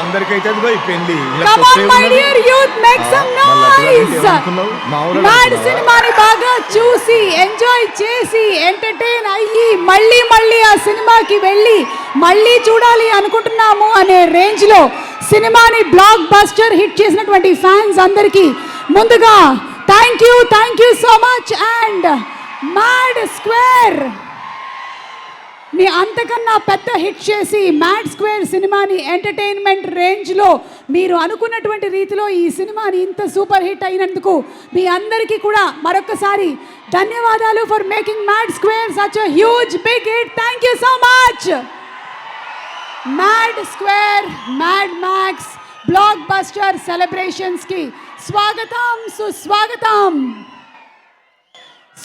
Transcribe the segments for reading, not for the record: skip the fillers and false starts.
అందరికైతే పెళ్లి Come on my dear youth, make some noise. Mad సినిమాని బాగా చూసి ఎంజాయ్ చేసి ఎంటర్టైన్ అయ్యి మళ్ళీ ఆ సినిమాకి వెళ్ళి మళ్ళీ చూడాలి అనుకుంటున్నాము అనే రేంజ్ లో సినిమాని బ్లాక్ బస్టర్ హిట్ చేసినటువంటి ఫ్యాన్స్ అందరికీ ముందుగా thank you so much. And mad square ని అంతకన్నా పెద్ద హిట్ చేసి మ్యాడ్ స్క్వేర్ సినిమాని ఎంటర్టైన్మెంట్ రేంజ్లో మీరు అనుకున్నటువంటి రీతిలో ఈ సినిమాని ఇంత సూపర్ హిట్ అయినందుకు మీ అందరికీ కూడా మరొకసారి ధన్యవాదాలు for making mad square such a huge big hit. Thank you so much. Mad square mad max blockbuster సెలబ్రేషన్స్కి స్వాగతం సుస్వాగతం.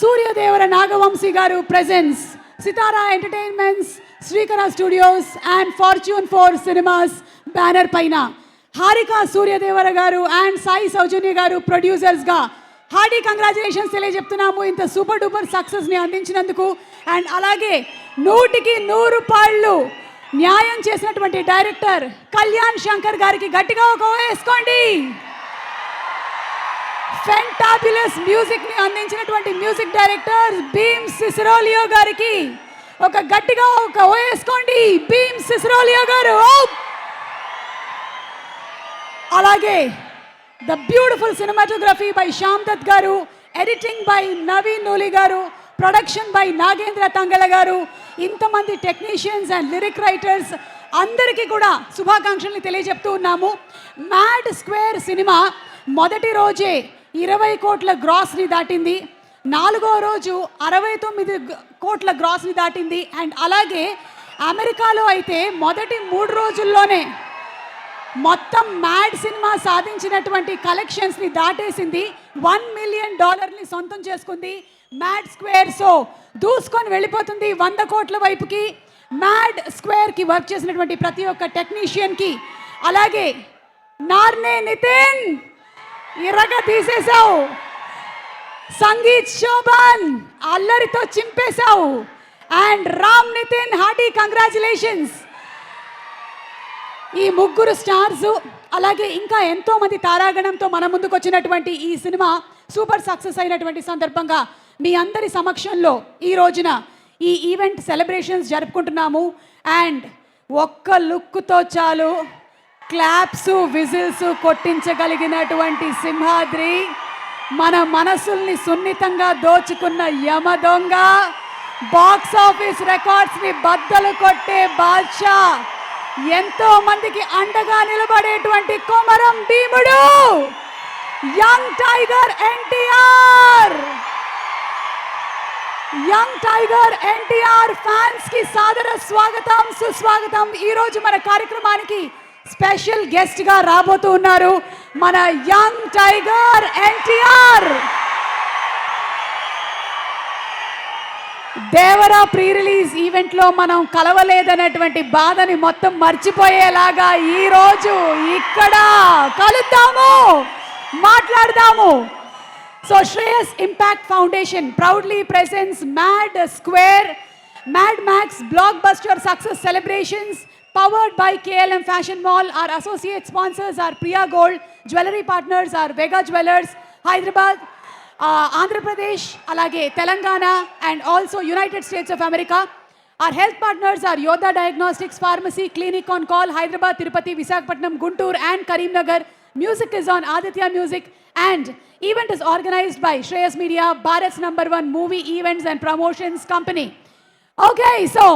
సూర్యదేవర నాగవంశీ గారు presence Sitara entertainments, Srikara studios and fortune 4 cinemas banner పైన హారిక సూర్యదేవర గారు అండ్ సాయి సౌజన్య గారు ప్రొడ్యూసర్స్గా హార్డీ కంగ్రాచులేషన్స్ తెలియజెప్తున్నాము ఇంత సూపర్ డూపర్ సక్సెస్ని అందించినందుకు. అండ్ అలాగే 100కి 100 పాళ్ళు న్యాయం చేసినటువంటి డైరెక్టర్ కళ్యాణ్ శంకర్ గారికి గట్టిగా ఒక వేసుకోండి. ఫెంటాబులస్ మ్యూజిక్ ని అందించినటువంటి మ్యూజిక్ డైరెక్టర్ భీమ్ సిసిరోలియో గారికి ఒక గట్టిగా ఒక వేసుకోండి. భీమ్ సిసిరోలియో గారు. అలాగే the beautiful cinematography by Shyam Dutt గారు, ఎడిటింగ్ బై నవీన్ నూలి గారు, ప్రొడక్షన్ బై నాగేంద్ర తంగళ గారు, ఇంతమంది టెక్నీషియన్స్ అండ్ లిరిక్ రైటర్స్ అందరికీ కూడా శుభాకాంక్షల్ని తెలియజెప్తూ ఉన్నాము. మ్యాడ్ స్క్వేర్ సినిమా మొదటి రోజే 20 కోట్ల గ్రాస్ని దాటింది. 4వ రోజు 69 కోట్ల గ్రాస్ని దాటింది. అండ్ అలాగే అమెరికాలో అయితే మొదటి 3 రోజుల్లోనే మొత్తం మ్యాడ్ సినిమా సాధించినటువంటి కలెక్షన్స్ని దాటేసింది. $1 మిలియన్ సొంతం చేసుకుంది మ్యాడ్ స్క్వేర్. సో దూసుకొని వెళ్ళిపోతుంది 100 కోట్ల వైపుకి. మ్యాడ్ స్క్వేర్కి వర్క్ చేసినటువంటి ప్రతి ఒక్క టెక్నీషియన్కి, అలాగే నార్నే నితిన్ ఇరగ తీసేశావు, సంగీత్ శోభన్ అల్లరితో చింపేశావు, and Ram Nithin hearty congratulations. ఈ ముగ్గురు స్టార్స్ అలాగే ఇంకా ఎంతో మంది తారాగణంతో మన ముందుకు వచ్చినటువంటి ఈ సినిమా సూపర్ సక్సెస్ అయినటువంటి సందర్భంగా మీ అందరి సమక్షంలో ఈ రోజున ఈ ఈవెంట్ సెలబ్రేషన్స్ జరుపుకుంటున్నాము. అండ్ ఒక్క లుక్తో చాలు క్లాప్స్ విజిల్స్ కొట్టించగలిగినటువంటి సింహాద్రి, మన మనసుల్ని సున్నితంగా దోచుకున్న యమ దొంగ, బాక్స్ ఆఫీస్ రికార్డ్స్ని బద్దలు కొట్టే బాద్షా, ఎంతో మందికి అండగా నిలబడేటువంటి కొమరం భీముడు, young tiger NTR. Young tiger NTR fans కి సాదర స్వాగతం సుస్వాగతం. ఈరోజు మన కార్యక్రమానికి స్పెషల్ గెస్ట్ గా రాబోతూ ఉన్నారు మన young tiger NTR. Devara pre release event లో మనం కలవలేదనేటువంటి బాధని మొత్తం మర్చిపోయేలాగా ఈ రోజు ఇక్కడ కలుద్దాము, మాట్లాడదాము. So Shreyas impact foundation proudly presents Mad Square Mad Max Blockbuster Success Celebrations powered by KLM Fashion Mall. Our associate sponsors are Priya Gold, jewelry partners are Vega Jewelers, Hyderabad, Andhra Pradesh, alage Telangana and also United States of America. Our health partners are Yoda Diagnostics Pharmacy, Clinic on Call, Hyderabad, Tirupati, Visakhapatnam, Guntur and Karimnagar. Music is on Aditya Music, and event is organized by Shreyas Media, Bharat's #1 movie events and promotions company. Okay, so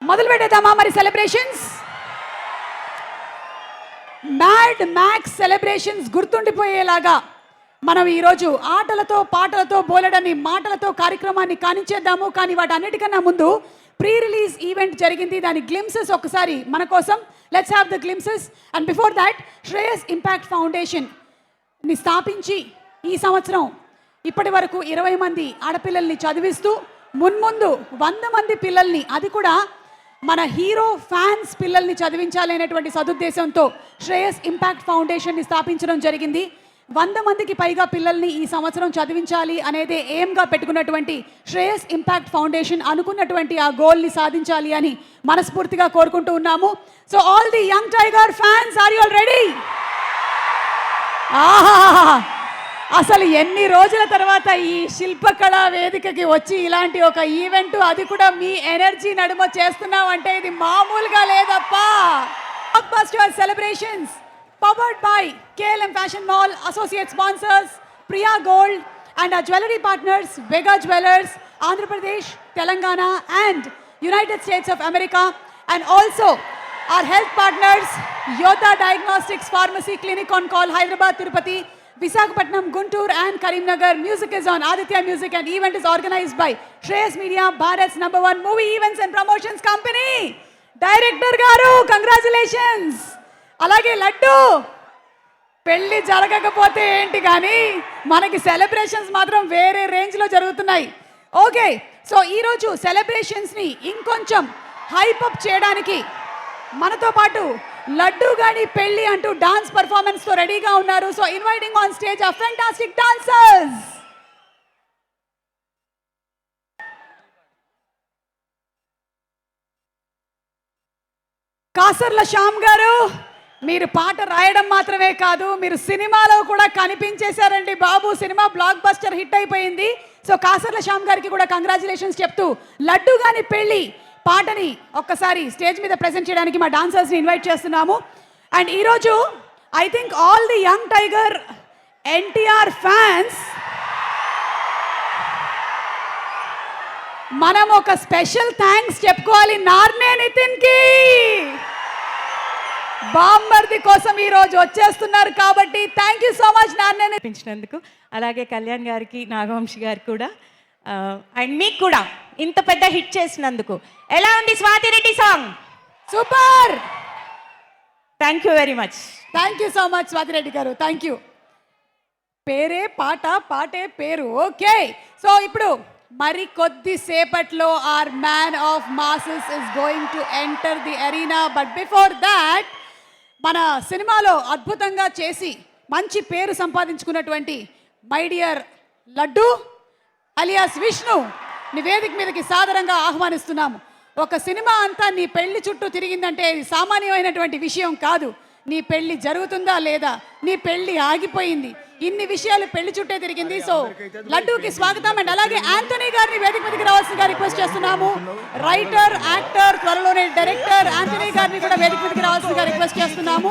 మొదలు పెట్టేద్దామా మరి celebrations. Mad max celebrations గుర్తుండిపోయేలాగా మనం ఈరోజు ఆటలతో పాటలతో బోలెడని మాటలతో కార్యక్రమాన్ని కానిచ్చేద్దాము. కానీ వాటన్నిటికన్నా ముందు ప్రీ రిలీజ్ ఈవెంట్ జరిగింది, దాని గ్లిమ్సెస్ ఒకసారి మన కోసం. Let's have the glimpses. And before that Shreyas impact ఫౌండేషన్ని స్థాపించి ఈ సంవత్సరం ఇప్పటి వరకు 20 మంది ఆడపిల్లల్ని చదివిస్తూ మున్ముందు 100 మంది పిల్లల్ని, అది కూడా మన హీరో ఫ్యాన్స్ పిల్లల్ని చదివించాలి అనేటువంటి సదుద్దేశంతో శ్రేయస్ ఇంపాక్ట్ ఫౌండేషన్ని స్థాపించడం జరిగింది. 100 మందికి పైగా పిల్లల్ని ఈ సంవత్సరం చదివించాలి అనేది ఎయిమ్గా పెట్టుకున్నటువంటి శ్రేయస్ ఇంపాక్ట్ ఫౌండేషన్ అనుకున్నటువంటి ఆ గోల్ని సాధించాలి అని మనస్ఫూర్తిగా కోరుకుంటూ ఉన్నాము. So all the young tiger fans, are you all ready? అసలు ఎన్ని రోజుల తర్వాత ఈ శిల్పకళా వేదికకి వచ్చి ఇలాంటి ఒక ఈవెంట్, అది కూడా మీ ఎనర్జీ నడుమ చేస్తున్నామంటే ఇది మామూలుగా లేదప్పా. Blockbuster celebrations powered by KLM Fashion Mall, associate sponsors Priya Gold and our jewelry partners Vega Jewelers, Andhra Pradesh, Telangana and United States of America, and also our health partners Yodha Diagnostics Pharmacy Clinic on Call, Hyderabad, Tirupati, Visakhapatnam, Guntur and Karimnagar. Music is on Aditya Music and event is organized by Shreyas Media, Bharat's #1 movie events and promotions company. Director garu, congratulations. అలాగే లడ్డు, పెళ్ళి జరగకపోతే ఏంటి కానీ మనకి celebrations మాత్రం వేరే రేంజ్లో జరుగుతున్నాయి. ఓకే, సో ఈరోజు సెలబ్రేషన్స్ని ఇంకొంచెం హైపప్ చేయడానికి మనతో పాటు లడ్డు గాని పెళ్ళి అంటూ డాన్స్ పర్ఫార్మెన్స్తో రెడీగా ఉన్నారు. సో ఇన్వైటింగ్ ఆన్ స్టేజ్ ఆ ఫెంటాస్టిక్ డాన్సర్స్. కాసర్ల శ్యామ్ గారు, మీరు పాట రాయడం మాత్రమే కాదు, మీరు సినిమాలో కూడా కనిపించేశారండి బాబు. సినిమా బ్లాక్ బస్టర్ హిట్ అయిపోయింది. సో కాసర్ల శ్యామ్ గారికి కూడా కంగ్రాచులేషన్స్ చెప్తూ లడ్డు గాని పెళ్ళి పాటని ఒక్కసారి స్టేజ్ మీద ప్రెజెంట్ చేయడానికి మా డాన్సర్స్ని ఇన్వైట్ చేస్తున్నాము. అండ్ ఈరోజు I think all the young tiger NTR fans మనం ఒక స్పెషల్ థ్యాంక్స్ చెప్పుకోవాలి నార్నే నితిన్కి. బాంబర్ది కోసం ఈ రోజు వచ్చేస్తున్నారు కాబట్టి థ్యాంక్ యూ సో మచ్ నాన్నే నిపించినందుకు. అలాగే కళ్యాణ్ గారికి, నాగవంశి గారికి కూడా, అండ్ మీకు కూడా ఇంత పెద్ద హిట్ చేసినందుకు. ఎలా ఉంది Swathi Reddy song? Super, thank you very much. Thank you so much Swathi Reddy గారు, థ్యాంక్ యూ. పేరే పాట, పాటే పేరు. ఓకే, సో ఇప్పుడు మరి కొద్దిసేపట్లో our man of masses is going to enter the arena. But before that మన సినిమాలో అద్భుతంగా చేసి మంచి పేరు సంపాదించుకున్నటువంటి my dear Laddu alias Vishnu నివేదిక మీదకి సాదరంగా ఆహ్వానిస్తున్నాము. ఒక సినిమా అంతా నీ పెళ్లి చుట్టూ తిరిగిందంటే ఇది సామాన్యమైనటువంటి విషయం కాదు. నీ పెళ్లి జరుగుతుందా లేదా, నీ పెళ్లి ఆగిపోయింది, ఇన్ని విషయాలు పెళ్లి చుట్టే తిరిగింది. సో లడ్డూకి స్వాగతం. అండ్ అలాగే యాంటోనీ గారిని వేదిక మీదకి రావాల్సిందిగా రిక్వెస్ట్ చేస్తున్నాము. రైటర్, యాక్టర్, త్వరలోనే డైరెక్టర్ యాంటోనీ గారిని కూడా వేదిక మీదకి రావాల్సిందిగా రిక్వెస్ట్ చేస్తున్నాము.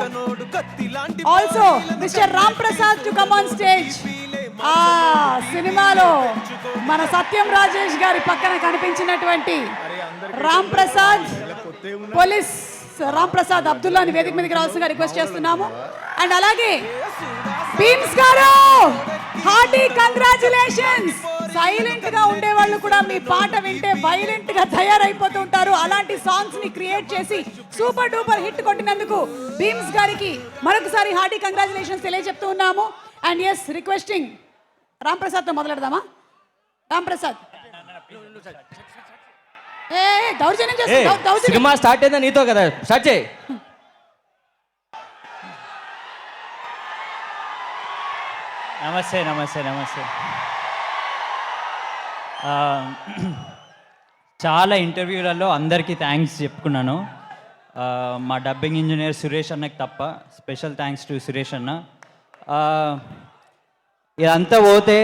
Also mister Ram Prasad to come on stage. ఆ సినిమాలో మన సత్యం రాజేష్ గారి పక్కన కనిపించినటువంటి రామ్ ప్రసాద్, పోలీస్ రామ్ ప్రసాద్ అబ్దుల్లాని వేదిక మీదకి రావాల్సిందిగా రిక్వెస్ట్ చేస్తున్నాము. అండ్ అలాగే బీమ్స్ గారు, హార్టీ కంగ్రాచులేషన్స్. సైలెంట్ గా ఉండేవాళ్ళు కూడా మీ పాట వింటే వైలెంట్ గా తయారైపోతుంటారు. అలాంటి సాంగ్స్ ని క్రియేట్ చేసి సూపర్ డూపర్ హిట్ కొట్టినందుకు బీమ్స్ గారికి మరొకసారి హార్టీ కంగ్రాచులేషన్స్ తెలియజెప్తూ ఉన్నాము. And yes, requesting Ram Prasad తో మొదలెడదామా? రామ్ ప్రసాద్, దౌర్జన్యం చేస్తా. సినిమా స్టార్ట్ అయిందా నీతో కదా, స్టార్ట్ చేయి. నమస్తే నమస్తే నమస్తే. చాలా ఇంటర్వ్యూలలో అందరికీ థ్యాంక్స్ చెప్పుకున్నాను. మా డబ్బింగ్ ఇంజనీర్ సురేష్ అన్నకి తప్ప స్పెషల్ థ్యాంక్స్ టు సురేష్ అన్న. ఇదంతా పోతే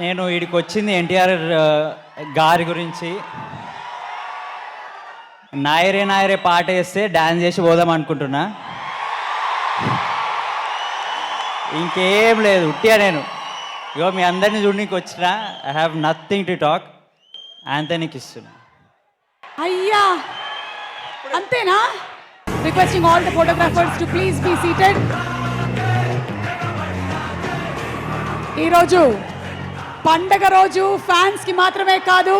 నేను వీడికి వచ్చింది ఎన్టీఆర్ గారి గురించి. నాయరే నాయరే పాట వేస్తే డ్యాన్స్ చేసి పోదాం అనుకుంటున్నా. ఇంకేం లేదు, ఉట్టిగా నేను ఇగో మీ అందరినీ చూడడానికి వచ్చిన. I have nothing to talk. యాంథనీకి ఇస్తున్నా. అయ్యా అంతేనా? Requesting all the photographers to please be seated. ఈరోజు పండగ రోజు ఫ్యాన్స్ కి మాత్రమే కాదు,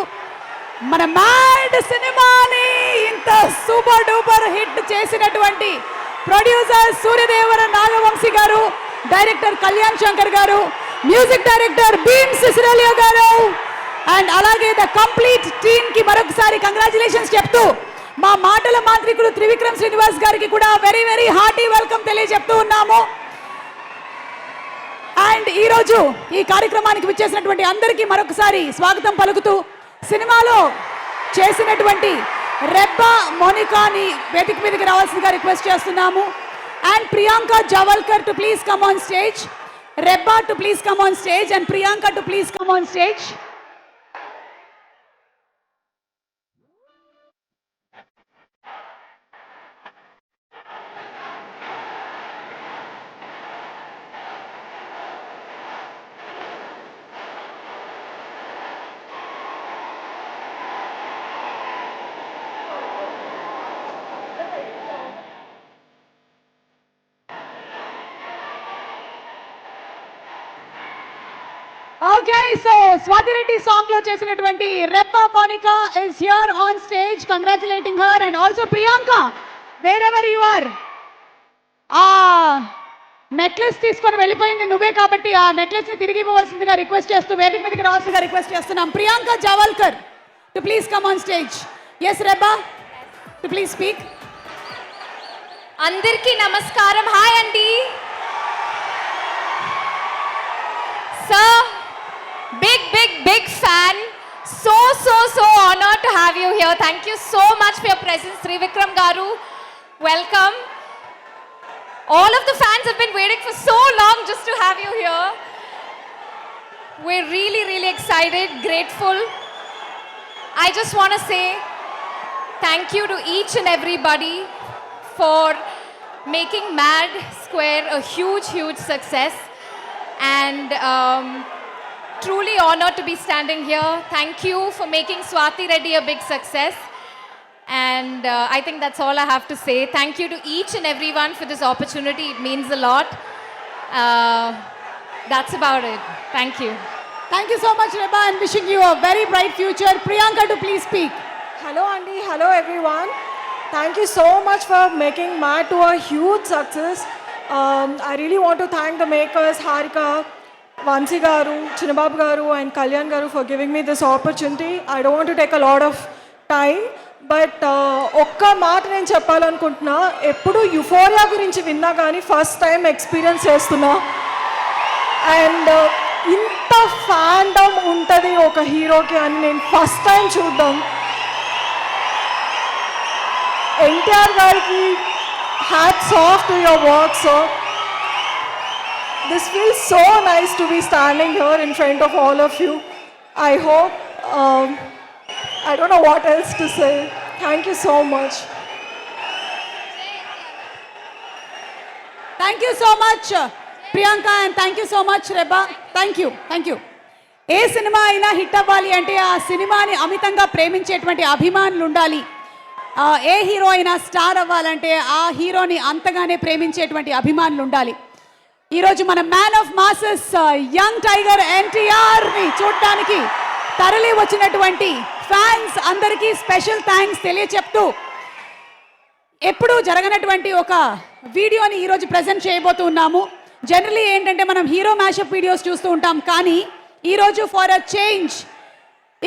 మన మ్యాడ్ సినిమాని ఇంత సూపర్ డూపర్ హిట్ చేసినటువంటి ప్రొడ్యూసర్ సూర్యదేవర నాగవంశీ గారు, డైరెక్టర్ కళ్యాణ్ శంకర్ గారు, మ్యూజిక్ డైరెక్టర్ భీమ్స్ సిసిరేలియో గారు, అండ్ అలాగే ద కంప్లీట్ టీమ్ కి మరొకసారి కంగ్రాచులేషన్స్ చెప్తూ మా మాటల మాంత్రికుడు త్రివిక్రమ్ శ్రీనివాస్ గారికి కూడా వెరీ వెరీ హార్టీ వెల్కమ్ తెలియజెప్తూ ఉన్నాము. అండ్ ఈరోజు ఈ కార్యక్రమానికి విచ్చేసినటువంటి అందరికీ మరొకసారి స్వాగతం పలుకుతూ సినిమాలో చేసినటువంటి రెబ్బా మోనికాని వేదిక మీదకి రావాల్సిందిగా రిక్వెస్ట్ చేస్తున్నాము. And Priyanka Jawalkar to please come on stage. Reba to please come on stage and Priyanka to please come on stage. Okay, so Swathi Reddy song లో చేసినటువంటి Reba Monica is here on stage. Congratulating her and also Priyanka wherever you are. ఆ necklace తీసుకొని వెళ్ళిపోయింది నువ్వే కాబట్టి ఆ necklace ని తిరిగి ఇవ్వవలసిందిగా రిక్వెస్ట్ చేస్తూ వేదిక మీదకి రావాల్సిందిగా రిక్వెస్ట్ చేస్తున్నాం. Priyanka Jawalkar to please come on stage. Yes Reba to please speak. అందరికీ నమస్కారం. హాయ్ అండి. Sir, big fan. So honored to have you here. Thank you so much for your presence. Trivikram Garu, welcome. All of the fans have been waiting for so long just to have you here. We're really excited, grateful. I just want to say thank you to each and everybody for making Mad Square a huge success. And truly honored to be standing here. Thank you for making Swati Reddy a big success. And I think that's all I have to say. Thank you to each and everyone for this opportunity. It means a lot. That's about it. Thank you. Thank you so much, Reba, and wishing you a very bright future. Priyanka to please speak. Hello Andy, hello everyone. Thank you so much for making Mad to a huge success. I really want to thank the makers, Harika, Vansi Garu, Chinababu Garu and Kalyan Garu for giving me this opportunity. I don't want to take a lot of time, but ఒక్క మాట నేను చెప్పాలనుకుంటున్నా. ఎప్పుడు euphoria గురించి విన్నా కానీ first time experience చేస్తున్నా. And ఇంత fandom ఉంటుంది ఒక హీరోకి అని నేను ఫస్ట్ టైం చూద్దాం. ఎన్టీఆర్ గారికి hats off to your work, sir. This feels so nice to be standing here in front of all of you. I hope, I don't know what else to say. Thank you so much. Thank you so much, Priyanka, and thank you so much, Reba. Thank you. A cinema అయినా hit అవ్వాలి అంటే ఆ సినిమాని అమితంగా ప్రేమించేటువంటి అభిమానులు ఉండాలి. ఏ hero అయినా star అవ్వాలంటే ఆ హీరోని అంతగానే ప్రేమించేటువంటి అభిమానులు ఉండాలి. ఈరోజు మన man of masses young tiger ఎన్టీఆర్ని చూడటానికి తరలి వచ్చినటువంటి ఫ్యాన్స్ అందరికీ స్పెషల్ థ్యాంక్స్ తెలియచెప్తూ ఎప్పుడూ జరగనటువంటి ఒక వీడియోని ఈరోజు ప్రజెంట్ చేయబోతున్నాము. జనరలీ ఏంటంటే మనం హీరో మ్యాషప్ వీడియోస్ చూస్తూ ఉంటాం, కానీ ఈరోజు ఫర్ అ చేంజ్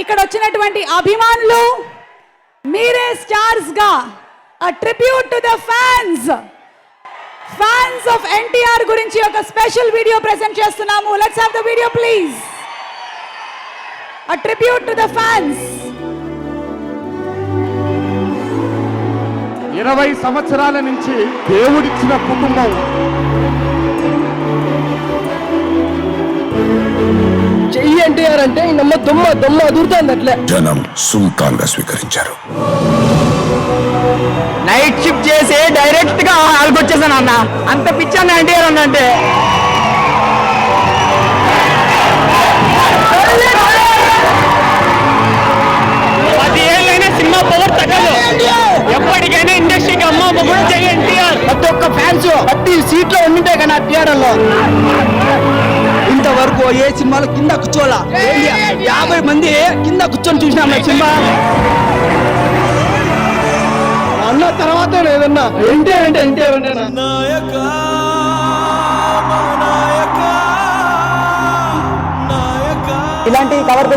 ఇక్కడ వచ్చినటువంటి అభిమానులు మీరే స్టార్స్ గా a tribute to the fans of NTR గురించి ఒక స్పెషల్ వీడియో ప్రెజెంట్ చేస్తున్నాము. Let's have the video please. a tribute to the fans. 20 సంవత్సరాల నుంచి దేవుడిచ్చిన కుటుంబం. చెయ్యి ఎన్టీఆర్ అంటే నమ్మ దొమ్మ అదురుతుంది అట్లే. జనం సుల్తాన్ గా స్వీకరించారు. నైట్ షిఫ్ట్ చేసి డైరెక్ట్ గా హాల్కి వచ్చేసాను అన్న. అంత పిచ్చాను ఎన్టీఆర్ అన్న అంటే. సినిమా పవర్ తగ్గదు. ఎప్పటికైనా ఇండస్ట్రీకి అమ్మ కూడా చెయ్యి ఎన్టీఆర్. ప్రతి ఒక్క ఫ్యాన్స్ ప్రతి సీట్ లో ఉండింటే కానీ థియేటర్ లో ఇంతవరకు ఏ సినిమాలో కింద కూర్చోలా. 50 మంది కింద కూర్చొని చూసినాం సినిమా. అన్న తర్వాత లేదన్నా ఎన్టీఆర్ అంటే ఇలాంటి కవర్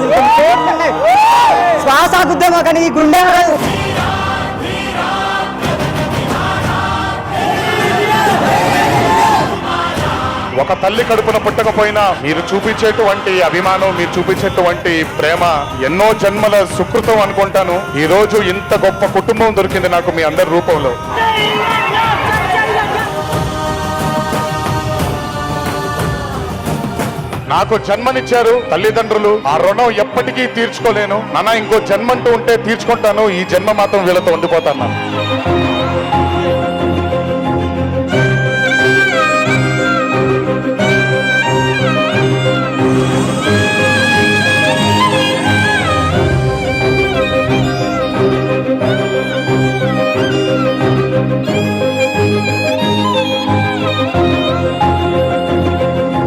శ్వాస గుద్దేమో కానీ గుండె ఒక తల్లి కడుపున పుట్టకపోయినా మీరు చూపించేటువంటి అభిమానం, మీరు చూపించేటువంటి ప్రేమ ఎన్నో జన్మల సుకృతం అనుకుంటాను. ఈ రోజు ఇంత గొప్ప కుటుంబం దొరికింది నాకు మీ అందరి రూపంలో. నాకు జన్మనిచ్చారు తల్లిదండ్రులు, ఆ రుణం ఎప్పటికీ తీర్చుకోలేను. నాన్న ఇంకో జన్మంటూ ఉంటే తీర్చుకుంటాను, ఈ జన్మ మాత్రం వీళ్ళతో ఉండిపోతాను.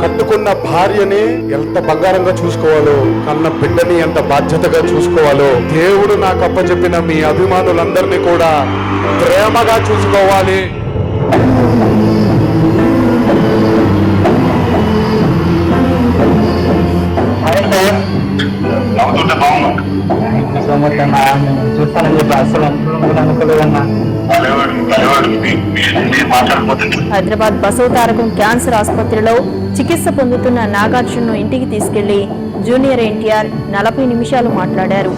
కట్టుకున్న భార్యని ఎంత బంగారంగా చూసుకోవాలో, కన్న బిడ్డని ఎంత బాధ్యతగా చూసుకోవాలో దేవుడు నాకు అప్పచెప్పిన మీ అభిమానులందరినీ కూడా ప్రేమగా చూసుకోవాలి. హైదరాబాద్ బసవతారకం క్యాన్సర్ ఆసుపత్రిలో చికిత్స పొందుతున్న నాగార్జున్ను ఇంటికి తీసుకెళ్లి జూనియర్ ఎన్టీఆర్ 40 నిమిషాలు మాట్లాడారు.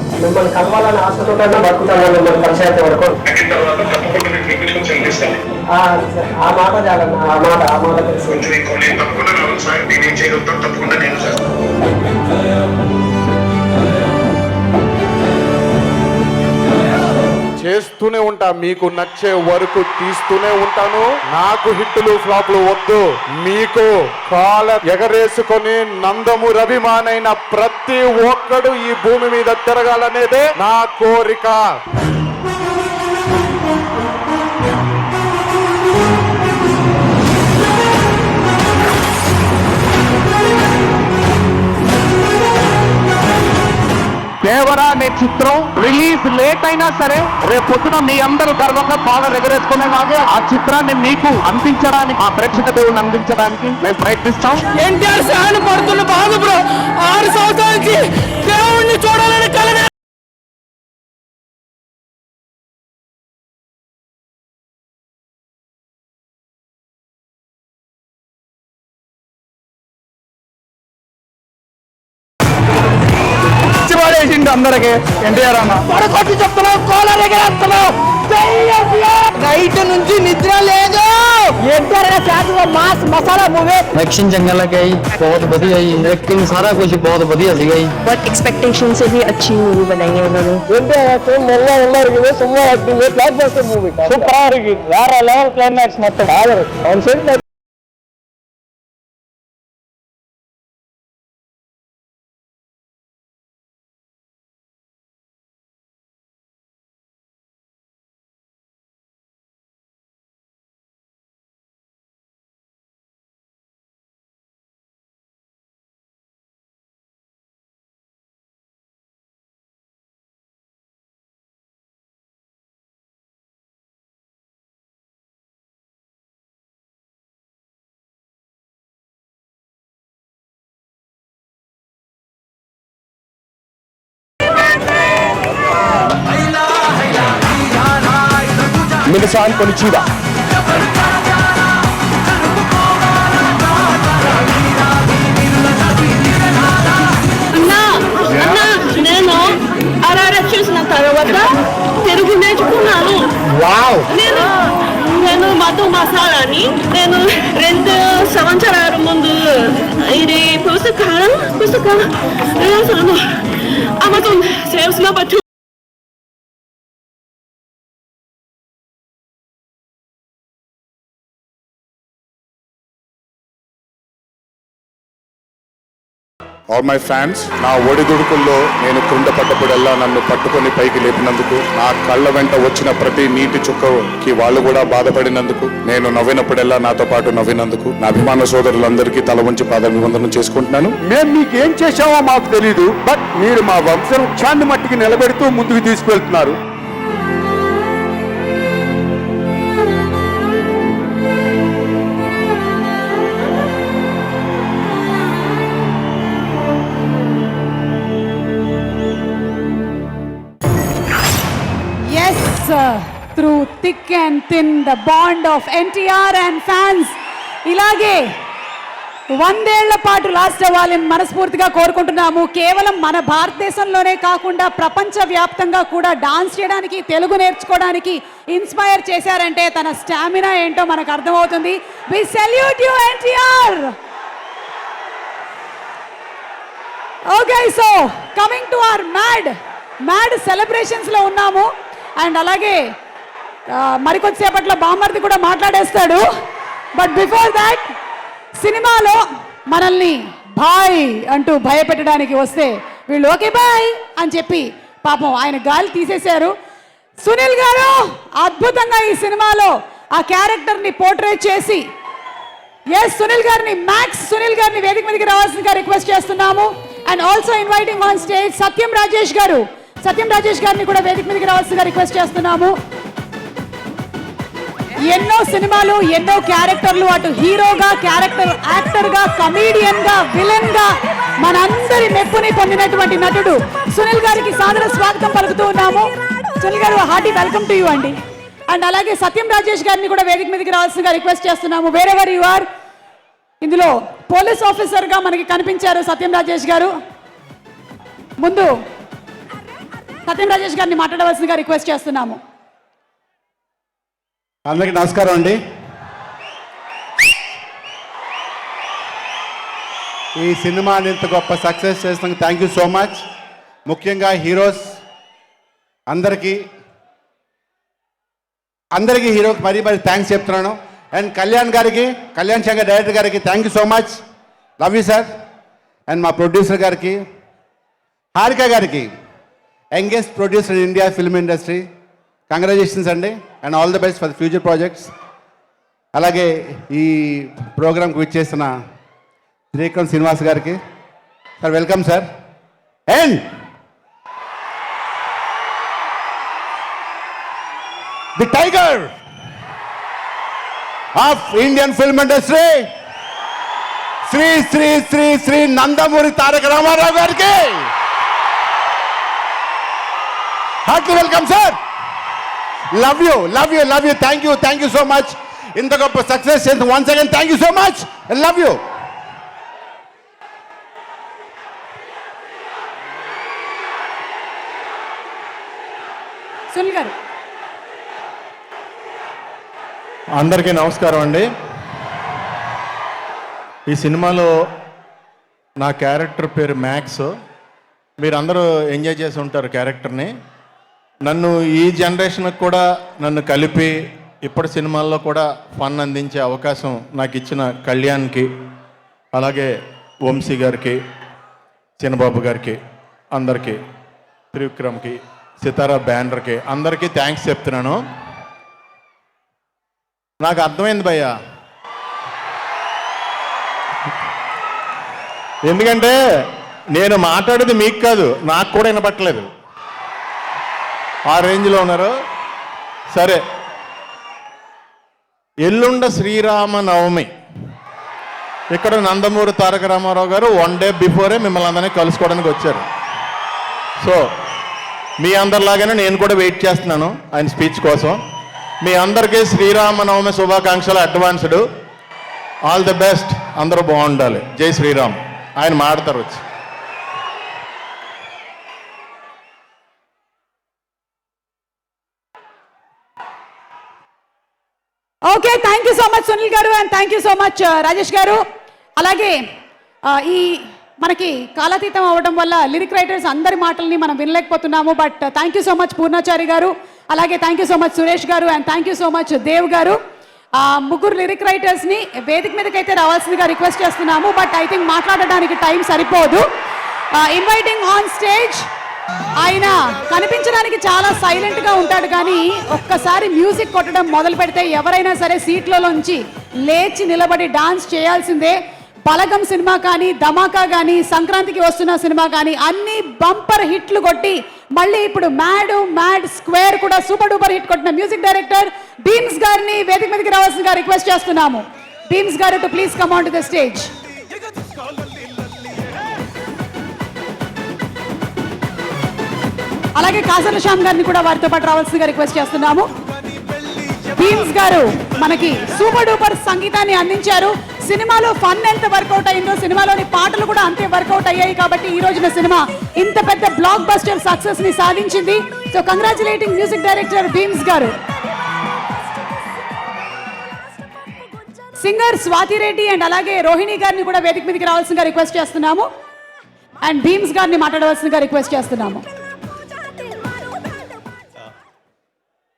చేస్తూనే ఉంటా, మీకు నచ్చే వరకు తీస్తూనే ఉంటాను. నాకు హిట్టులు ఫ్లాప్లు వద్దు. మీకు కాల ఎగరేసుకొని నందమూరి అభిమానైన ప్రతి ఒక్కడు ఈ భూమి మీద తిరగాలనేదే నా కోరిక. దేవరా అనే చిత్రం రిలీజ్ లేట్ అయినా సరే రేపు పొద్దున మీ అందరూ గర్వంగా కాలర్ ఎగరేసుకునేలాగే ఆ చిత్రాన్ని మీకు అందించడానికి, ఆ ప్రేక్షక దేవుడిని అందించడానికి మేము ప్రయత్నిస్తాం. ఎన్టీఆర్ ఫ్యాన్ పడుతున్న బాధ బ్రో, 6 సంవత్సరాల నుంచి దేవుణ్ణి చూడాలని కలనే. అందరికి ఎన్టీఆర్ అన్న పడకొట్టి చెప్తున్నావు, కోలర్ ఎగరేస్తున్నావు. నైట్ నుంచి నిద్ర లేదు. मसाला मूवी एक्शन चंगा लगा ही, बहुत बढ़िया ही एक्टिंग सारा कुछ बहुत बढ़िया सी गई. बट एक्सपेक्टेशन से भी अच्छी मूवी बनाई है उन्होंने. సూపర్ వేరే లెవెల్ క్లైమాక్స్ మొత్తం. Minasan konnichiwa. నేను ఆర్ఆర్ఎఫ్ చూసిన తర్వాత తెలుగు నేర్చుకున్నాను. వావ్. నేను మధు మసాలాని నేను 2 సంవత్సరాల ముందు ఇది పుస్తకం అమెజాన్ సేల్స్ లో పట్టు. ఆల్ మై ఫ్యాన్స్, నా ఒడిదుడుకుల్లో నేను క్రింద పడ్డప్పుడల్లా నన్ను పట్టుకొని పైకి లేపినందుకు, నా కళ్ళ వెంట వచ్చిన ప్రతి నీటి చుక్కకి వాళ్ళు కూడా బాధపడినందుకు, నేను నవ్వినప్పుడల్లా నాతో పాటు నవ్వినందుకు నా అభిమాన సోదరులందరికీ తల వంచి పాదాభివందనం చేసుకుంటున్నాను. మేము మీకు ఏం చేశామో మాకు తెలీదు, బట్ మీరు మా వంశాన్ని మట్టికి నిలబెడుతూ ముందుకు తీసుకువెళ్తున్నారు. Through thick and thin, the bond of NTR and fans ilage 100 ఏళ్ల పాటు లాస్ట్ అవ్వాలని మనస్ఫూర్తిగా కోరుకుంటున్నాము. కేవలం మన భారతదేశంలోనే కాకుండా ప్రపంచవ్యాప్తంగా కూడా డాన్స్ చేయడానికి, తెలుగు నేర్చుకోవడానికి ఇన్స్పైర్ చేశారంటే తన స్టామినా ఏంటో మనకు అర్థమవుతుంది. We salute you NTR. Okay, so coming to our mad సెలబ్రేషన్స్లో ఉన్నాము. అండ్ అలాగే మరికొద్దిసేపట్లో బామ్మర్ది కూడా మాట్లాడేస్తాడు. బట్ బిఫోర్ దాట్, సినిమాలో మనల్ని బాయ్ అంటూ భయపెట్టడానికి వస్తే వీళ్ళు ఓకే బాయ్ అని చెప్పి పాపం ఆయన గాలి తీసేశారు. సునీల్ గారు అద్భుతంగా ఈ సినిమాలో ఆ క్యారెక్టర్ని పోర్ట్రేట్ చేసి, ఎస్ సునీల్ గారిని, మ్యాక్స్ సునీల్ గారిని వేదిక మీదకి రావాల్సిందిగా రిక్వెస్ట్ చేస్తున్నాము. And also inviting on stage Satyam Rajesh గారిని కూడా వేదిక మీదకి రావాల్సిందిగా రిక్వెస్ట్ చేస్తున్నాము. ఎన్నో సినిమాలు, ఎన్నో క్యారెక్టర్లు, అటు హీరోగా, క్యారెక్టర్ యాక్టర్గా, కమీడియన్గా, విలన్గా మనందరి మెప్పుని పొందినటువంటి నటుడు సునీల్ గారికి సాదర స్వాగతం పలుకుతూ ఉన్నాము. సునీల్ గారు, హార్టీ వెల్కమ్ టు యూ అండి. అండ్ అలాగే సత్యం రాజేష్ గారిని కూడా వేదిక మీదకి రావాల్సిందిగా రిక్వెస్ట్ చేస్తున్నాము. Wherever you are. ఇందులో పోలీస్ ఆఫీసర్గా మనకి కనిపించారు సత్యం రాజేష్ గారు. ముందు సత్యం రాజేష్ గారిని మాట్లాడవలసిందిగా రిక్వెస్ట్ చేస్తున్నాము. అందరికీ నమస్కారం అండి. ఈ సినిమాని ఇంత గొప్ప సక్సెస్ చేసినందుకు థ్యాంక్ యూ సో మచ్. ముఖ్యంగా హీరోస్ అందరికీ హీరోకి మరీ థ్యాంక్స్ చెప్తున్నాను. అండ్ కళ్యాణ్ శంకర్ డైరెక్టర్ గారికి thank you so much, love you sir. And మా ప్రొడ్యూసర్ గారికి, హారిక గారికి, youngest producer in India film industry, congratulations అండి. And all the best for the future projects. అలాగే ఈ ప్రోగ్రామ్కి విచ్చేసిన శ్రీకాంత్ శ్రీనివాస్ గారికి, sir welcome sir. And the tiger of Indian film industry Shri Shri Shri Shri Nandamuri Taraka Ramarao గారికి heartly welcome sir. Love you. Thank you so much. ఇంత గొప్ప success చేసిన once again thank you so much. Love you. Sunil garu. అందరికీ నమస్కారం అండి. ఈ సినిమాలో నా క్యారెక్టర్ పేరు మ్యాక్స్. మీరందరూ ఎంజాయ్ చేసి ఉంటారు క్యారెక్టర్ని. నన్ను ఈ జనరేషన్కి కూడా నన్ను కలిపి ఇప్పటి సినిమాల్లో కూడా ఫన్ అందించే అవకాశం నాకు ఇచ్చిన కళ్యాణ్కి, అలాగే వంశీ గారికి, చిన్నబాబు గారికి, అందరికీ, త్రివిక్రమ్కి, సితారా బ్యానర్కి అందరికీ థ్యాంక్స్ చెప్తున్నాను. నాకు అర్థమైంది భయ్యా, ఎందుకంటే నేను మాట్లాడేది మీకు కాదు, నాకు కూడా వినపట్టలేదు. ఆ రేంజ్లో ఉన్నారు. సరే, ఎల్లుండ శ్రీరామనవమి. ఇక్కడ నందమూరి తారక రామారావు గారు 1 డే బిఫోరే మిమ్మల్ని అందరినీ కలుసుకోవడానికి వచ్చారు. సో మీ అందరిలాగానే నేను కూడా వెయిట్ చేస్తున్నాను ఆయన స్పీచ్ కోసం. మీ అందరికీ శ్రీరామనవమి శుభాకాంక్షలు అడ్వాన్స్డ్. All the best. అందరూ బాగుండాలి. జై శ్రీరామ్. ఆయన మాడతారు వచ్చి. Okay, thank you so much Sunil గారు and thank you so much Rajesh గారు. అలాగే ఈ మనకి కాలాతీతం అవ్వడం వల్ల లిరిక్ రైటర్స్ అందరి మాటల్ని మనం వినలేకపోతున్నాము. But thank you so much Purnachari గారు, అలాగే thank you so much Suresh గారు and thank you so much Dev గారు. ముగ్గురు లిరిక్ రైటర్స్ని వేదిక మీదకైతే రావాల్సిందిగా రిక్వెస్ట్ చేస్తున్నాము. బట్ ఐ థింక్ మాట్లాడడానికి టైం సరిపోదు. Inviting on stage. ఆయన కనిపించడానికి చాలా సైలెంట్గా ఉంటాడు, కానీ ఒక్కసారి మ్యూజిక్ కొట్టడం మొదలు పెడితే ఎవరైనా సరే సీట్లలోంచి లేచి నిలబడి డాన్స్ చేయాల్సిందే. బలగం సినిమా కానీ, ధమాకా కానీ, సంక్రాంతికి వస్తున్న సినిమా కానీ అన్ని బంపర్ హిట్లు కొట్టి మళ్ళీ ఇప్పుడు మ్యాడ్ స్క్వేర్ కూడా సూపర్ డూపర్ హిట్ కొట్టిన మ్యూజిక్ డైరెక్టర్ బీమ్స్ గారిని వేదిక మీదకి రావాల్సిందిగా రిక్వెస్ట్ చేస్తున్నాము. బీమ్స్ గారు to please come on to the stage. అలాగే కాసర్ల శ్యామ్ గారిని కూడా వారితో పాటు రావాల్సిందిగా రిక్వెస్ట్ చేస్తున్నాము. భీమ్స్ గారు మనకి సూపర్ డూపర్ సంగీతాన్ని అందించారు. సినిమాలో ఫన్ ఎంత వర్కౌట్ అయిందో సినిమాలోని పాటలు కూడా అంతే వర్కౌట్ అయ్యాయి. కాబట్టి ఈ రోజున సినిమా ఇంత పెద్ద బ్లాక్ బస్టర్ సక్సెస్ ని సాధించింది. So congratulating music director Bheems గారు. సింగర్ స్వాతి రెడ్డి అండ్ అలాగే రోహిణి గారిని కూడా వేదిక మీదకి రావాల్సిందిగా రిక్వెస్ట్ చేస్తున్నాము. అండ్ భీమ్స్ గారిని మాట్లాడవలసిందిగా రిక్వెస్ట్ చేస్తున్నాము.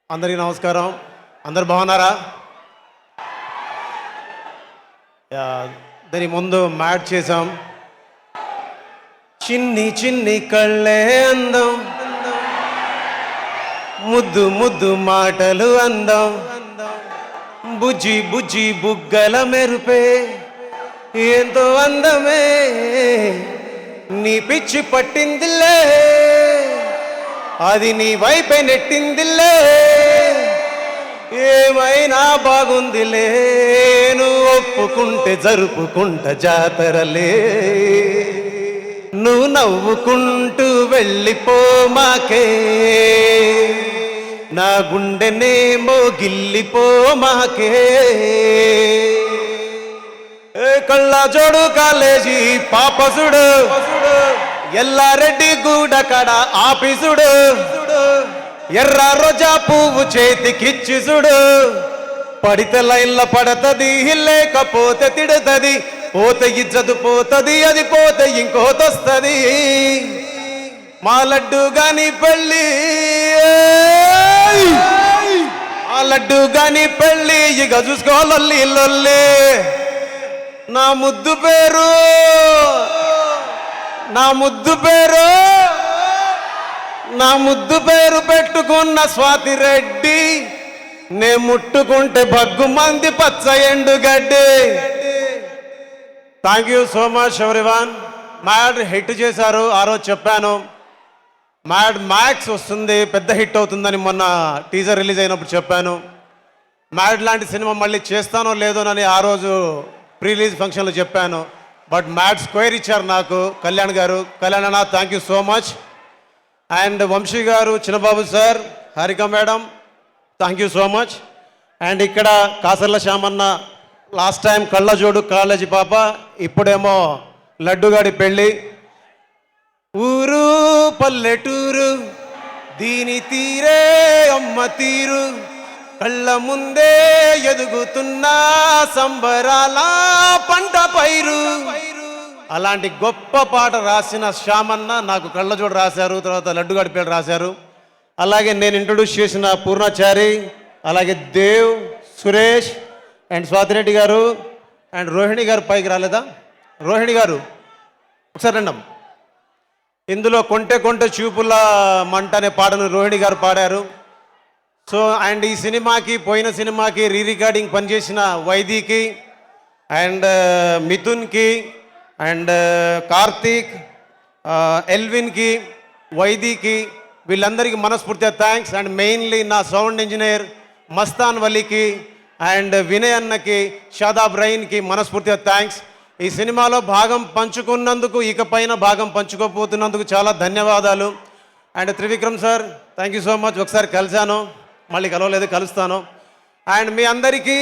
అందరికీ నమస్కారం. అందరు బాగున్నారా? దాని ముందు మ్యాట్ చేసాం. చిన్ని చిన్ని కళ్ళే అందం, ముద్దు ముద్దు మాటలు అందం, బుజ్జి బుజ్జి బుగ్గల మెరుపే ఎంతో అందమే, నీ పిచ్చి పట్టిందిలే, అది నీ వైపే నెట్టిందిలే, ఏమైనా బాగుందిలే, నువ్వు ఒప్పుకుంటే జరుపుకుంటా జాతరలే, నువ్వు నవ్వుకుంటూ వెళ్ళిపో మాకే, నా గుండెనేమో గిల్లిపో మాకే, కళ్ళ జోడు కాలేజీ పాపసుడు, ఎల్లారెడ్డి గూడ కడ ఆఫీసుడు, ఎర్ర రోజా పువ్వు చేతికిచ్చిసుడు, పడితే లైన్ల పడతది లేకపోతే తిడతది, పోతే ఇజ్జతు పోతది, అది పోతే ఇంకోతొస్తది, మా లడ్డు గాని పెళ్ళి, ఆ లడ్డు గాని పెళ్ళి ఇక చూసుకోలొల్లి లొల్లి, నా ముద్దు పేరు, నా ముద్దు పేరు, నా ముద్దు పేరు పెట్టుకున్న స్వాతి రెడ్డి, నే ముట్టుకుంటే భగ్గు మంది పచ్చ ఎండుగడ్డి. Thank you so much everyone. Mad hit చేశారు. ఆ రోజు చెప్పాను మ్యాడ్ మ్యాక్స్ వస్తుంది, పెద్ద హిట్ అవుతుందని మొన్న టీజర్ రిలీజ్ అయినప్పుడు చెప్పాను. మ్యాడ్ లాంటి సినిమా మళ్ళీ చేస్తానో లేదోనని ఆ రోజు ప్రీ రిలీజ్ ఫంక్షన్లో చెప్పాను. బట్ మ్యాడ్ స్క్వేర్ ఇచ్చారు నాకు కళ్యాణ్ గారు. కళ్యాణ్ అన్న thank you so much. And Vamsi గారు, Chinnababu sir, Harika madam thank you so much. And ఇక్కడ కాసర్ల శ్యామన్న లాస్ట్ టైం కళ్ళజోడు కాలేజీ పాప, ఇప్పుడేమో లడ్డుగాడి పెళ్ళి. ఊరు పల్లెటూరు దీని తీరే అమ్మ తీరు, కళ్ళ ముందే ఎదుగుతున్న సంబరాల పంట పైరు. అలాంటి గొప్ప పాట రాసిన శ్యామన్న నాకు కళ్ళజోడు రాశారు, తర్వాత లడ్డుగాడి పేరు రాశారు. అలాగే నేను ఇంట్రొడ్యూస్ చేసిన పూర్ణాచారి, అలాగే దేవ్, సురేష్ అండ్ స్వాతిరెడ్డి గారు అండ్ రోహిణి గారు పైకి రాలేదా? రోహిణి గారు ఒకసారి రండి. ఇందులో కొంటె కొంటె చూపుల మంట అనే పాటను రోహిణి గారు పాడారు. సో అండ్ ఈ సినిమాకి, పోయిన సినిమాకి రీ రికార్డింగ్ పనిచేసిన వైదీకి అండ్ మిథున్కి అండ్ కార్తీక్, ఎల్విన్కి, వైదీకి, వీళ్ళందరికీ మనస్ఫూర్తిగా థ్యాంక్స్. అండ్ మెయిన్లీ నా సౌండ్ ఇంజనీర్ మస్తాన్ వలీకి అండ్ వినయ్ అన్నకి, షాదాబ్ రైన్కి మనస్ఫూర్తిగా థ్యాంక్స్. ఈ సినిమాలో భాగం పంచుకున్నందుకు, ఇకపైన భాగం పంచుకోపోతున్నందుకు చాలా ధన్యవాదాలు. And Trivikram sir thank you so much. ఒకసారి కలిశాను, మళ్ళీ కలవలేదు, కలుస్తాను. అండ్ మీ అందరికీ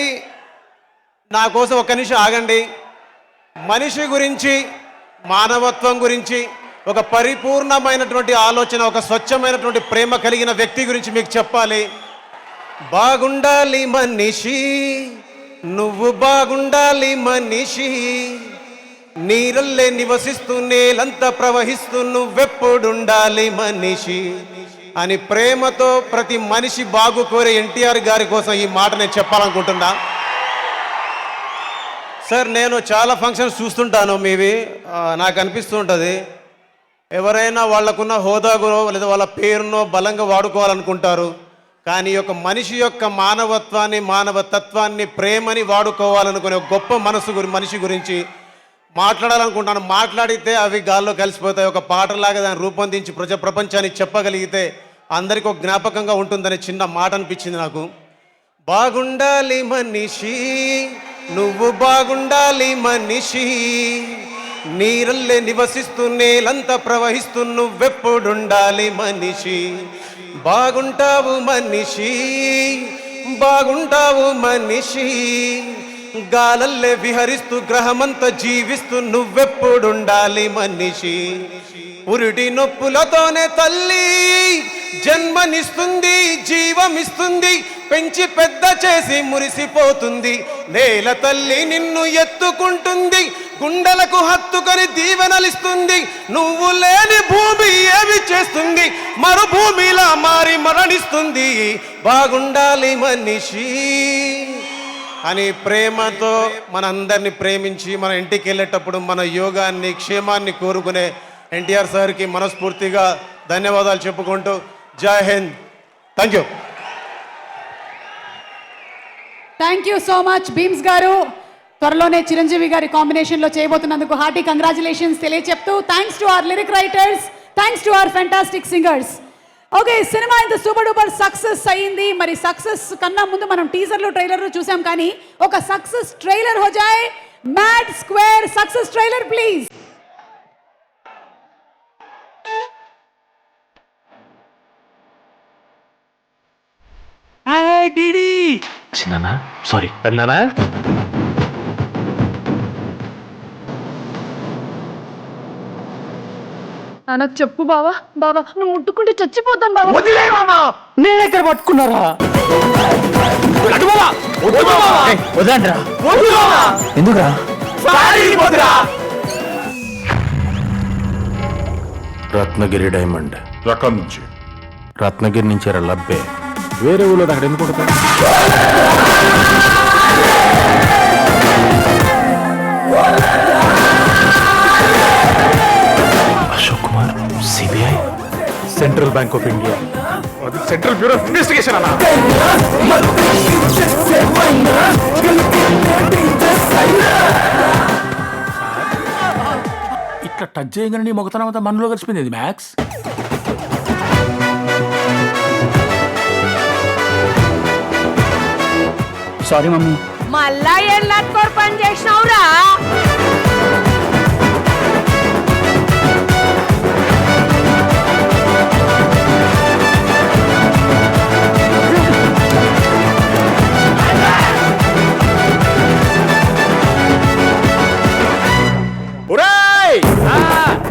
నా కోసం ఒక్క నిమిషం ఆగండి. మనిషి గురించి, మానవత్వం గురించి, ఒక పరిపూర్ణమైనటువంటి ఆలోచన, ఒక స్వచ్ఛమైనటువంటి ప్రేమ కలిగిన వ్యక్తి గురించి మీకు చెప్పాలి. బాగుండాలి మనిషి, నువ్వు బాగుండాలి మనిషి, నీరల్లే నివసిస్తూ నేలంతా ప్రవహిస్తూ నువ్వెప్పుడుండాలి మనిషి అని ప్రేమతో ప్రతి మనిషి బాగు కోరే ఎన్టీఆర్ గారి కోసం ఈ మాట నేను చెప్పాలనుకుంటున్నా. సార్ నేను చాలా ఫంక్షన్స్ చూస్తుంటాను మీవి, నాకు అనిపిస్తూ ఉంటుంది ఎవరైనా వాళ్ళకున్న హోదాగునో లేదా వాళ్ళ పేరునో బలంగా వాడుకోవాలనుకుంటారు. కానీ ఒక మనిషి యొక్క మానవత్వాన్ని, మానవతత్వాన్ని, ప్రేమని వాడుకోవాలనుకునే ఒక గొప్ప మనిషి గురించి మాట్లాడాలనుకుంటాను. మాట్లాడితే అవి గాల్లో కలిసిపోతాయి. ఒక పాటలాగా దాన్ని రూపొందించి ప్రపంచానికి చెప్పగలిగితే అందరికీ ఒక జ్ఞాపకంగా ఉంటుందనే చిన్న మాట అనిపించింది నాకు. బాగుండాలి మనిషి, నువ్వు బాగుండాలి మనిషి, నీరల్లే నివసిస్తూ నేలంతా ప్రవహిస్తూ నువ్వెప్పుడుండాలి మనిషి, బాగుంటావు మనిషి, బాగుంటావు మనిషి, గాలల్లే విహరిస్తూ గ్రహమంతా జీవిస్తూ నువ్వెప్పుడుండాలి మనిషి. పురిటి నొప్పులతోనే తల్లి జన్మనిస్తుంది, జీవమిస్తుంది, పెంచి పెద్ద చేసి మురిసిపోతుంది. నేల తల్లి నిన్ను ఎత్తుకుంటుంది, గుండెలకు హత్తుకొని దీవెనలిస్తుంది. నువ్వు లేని భూమి ఏమి చేస్తుంది, మరుభూమిలా మారి మరణిస్తుంది. బాగుండాలి మనిషి అని ప్రేమతో మనందరినీ ప్రేమించి మన ఇంటికి వెళ్ళేటప్పుడు మన యోగాన్ని క్షేమాన్ని కోరుకునే ఎన్టీఆర్ సార్కి మనస్ఫూర్తిగా ధన్యవాదాలు చెప్పుకుంటూ జై హింద్. Thank you. Thank you so much Bheems గారు. త్వరలోనే చిరంజీవి గారి కాంబినేషన్లో చేయబోతున్నందుకు హార్టీ కంగ్రాచులేషన్స్ తెలియచెప్తూ thanks to our lyric writers, thanks to our fantastic singers. Okay, cinema ఇంత సూపర్ డూపర్ సక్సెస్ అయ్యింది. మరి సక్సెస్ కన్నా ముందు మనం టీజర్లు ట్రైలర్లు చూసాం, కానీ ఒక సక్సెస్ ట్రైలర్ హో Joy. Mad square success trailer please. చిన్న సారీ పెద్దనా నాకు చెప్పు బావా. బావా నువ్వు ముట్టుకుంటే చచ్చిపోతాను బావా. నేను ఎక్కడ పట్టుకున్నారా? వదండ్రా. ఎందుకురా? రత్నగిరి డైమండ్ రకం నుంచి రత్నగిరి నుంచి లబ్బే వేరే ఊళ్ళో అక్కడ ఎందుకు కొడతారు? Ashok Kumar, CBI, central bank of India, central bureau of investigation అన్న. ఇట్లా టచ్ చేయగానే నీ మొగతనం అంతా మనలో కలిసిపోయింది మ్యాక్స్. Sorry mummy. మళ్ళా ఏం లట్కోర్ పని చేసినావురా?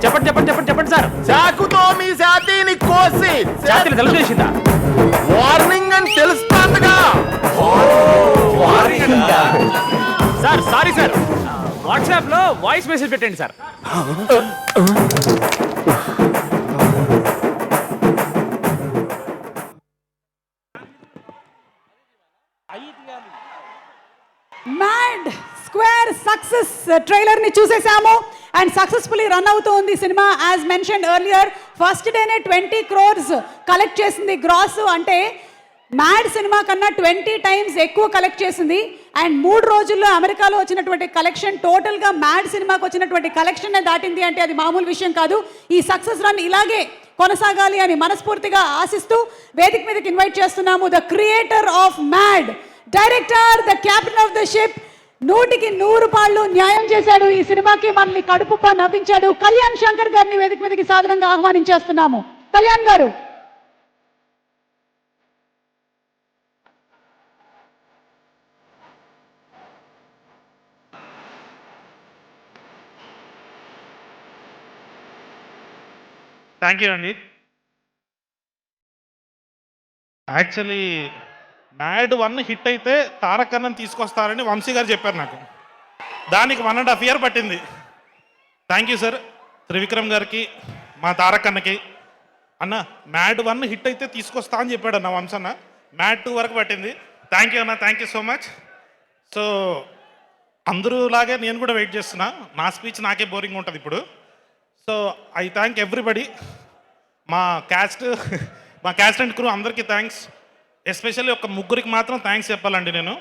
చెప్పండి చెప్పండి చెప్పండి చెప్పండి సార్. చాకుతో మీ జాతిని కోసి జాతిని తెలుసు చేసిందా? వార్నింగ్ అని తెలుస్తాందిగా. సార్ సారీ సార్, వాట్సాప్ లో వాయిస్ మెసేజ్ పెట్టండి sir. Mad square success trailer ని చూసేసాము అండ్ సక్సెస్ఫుల్లీ రన్ అవుతుంది cinema. As mention earlier, first డేనే 20 crores కలెక్ట్ చేసింది గ్రాస్. అంటే మ్యాడ్ సినిమా కన్నా 20 times ఎక్కువ కలెక్ట్ చేసింది. అండ్ 3 రోజుల్లో అమెరికాలో వచ్చినటువంటి కలెక్షన్ టోటల్గా మ్యాడ్ సినిమాకి వచ్చినటువంటి కలెక్షన్ దాటింది. అంటే అది మామూలు విషయం కాదు. ఈ సక్సెస్ రన్ ఇలాగే కొనసాగాలి అని మనస్ఫూర్తిగా ఆశిస్తూ వేదిక మీదకి ఇన్వైట్ చేస్తున్నాము the creator of mad, director, the captain of the ship, 100కి 100 పాళ్ళు న్యాయం చేశాడు ఈ సినిమాకి, మనల్ని కడుపుబ్బా నవ్వించాడు. కళ్యాణ్ శంకర్ గారిని వేదిక మీదకి సాధారణంగా ఆహ్వానించేస్తున్నాము. కళ్యాణ్ గారు. థ్యాంక్ యూ అండి. యాక్చువల్లీ మ్యాడ్ 1 హిట్ అయితే తారక్ అన్నని తీసుకొస్తారని వంశీ గారు చెప్పారు నాకు. దానికి 1.5 year పట్టింది. థ్యాంక్ యూ సార్ త్రివిక్రమ్ గారికి, మా తారక్ అన్నకి. అన్న మ్యాడ్ 1 హిట్ అయితే తీసుకొస్తా అని చెప్పాడు అన్న వంశన్న. మ్యాడ్ 2 వరకు పట్టింది. థ్యాంక్ యూ అన్న, thank you so much. So అందరూ లాగే నేను కూడా వెయిట్ చేస్తున్నా. నా స్పీచ్ నాకే బోరింగ్ ఉంటుంది ఇప్పుడు. So I thank everybody. మా క్యాస్ట్ అండ్ క్రూ అందరికీ థ్యాంక్స్. ఎస్పెషల్లీ ఒక ముగ్గురికి మాత్రం థ్యాంక్స్ చెప్పాలండి నేను.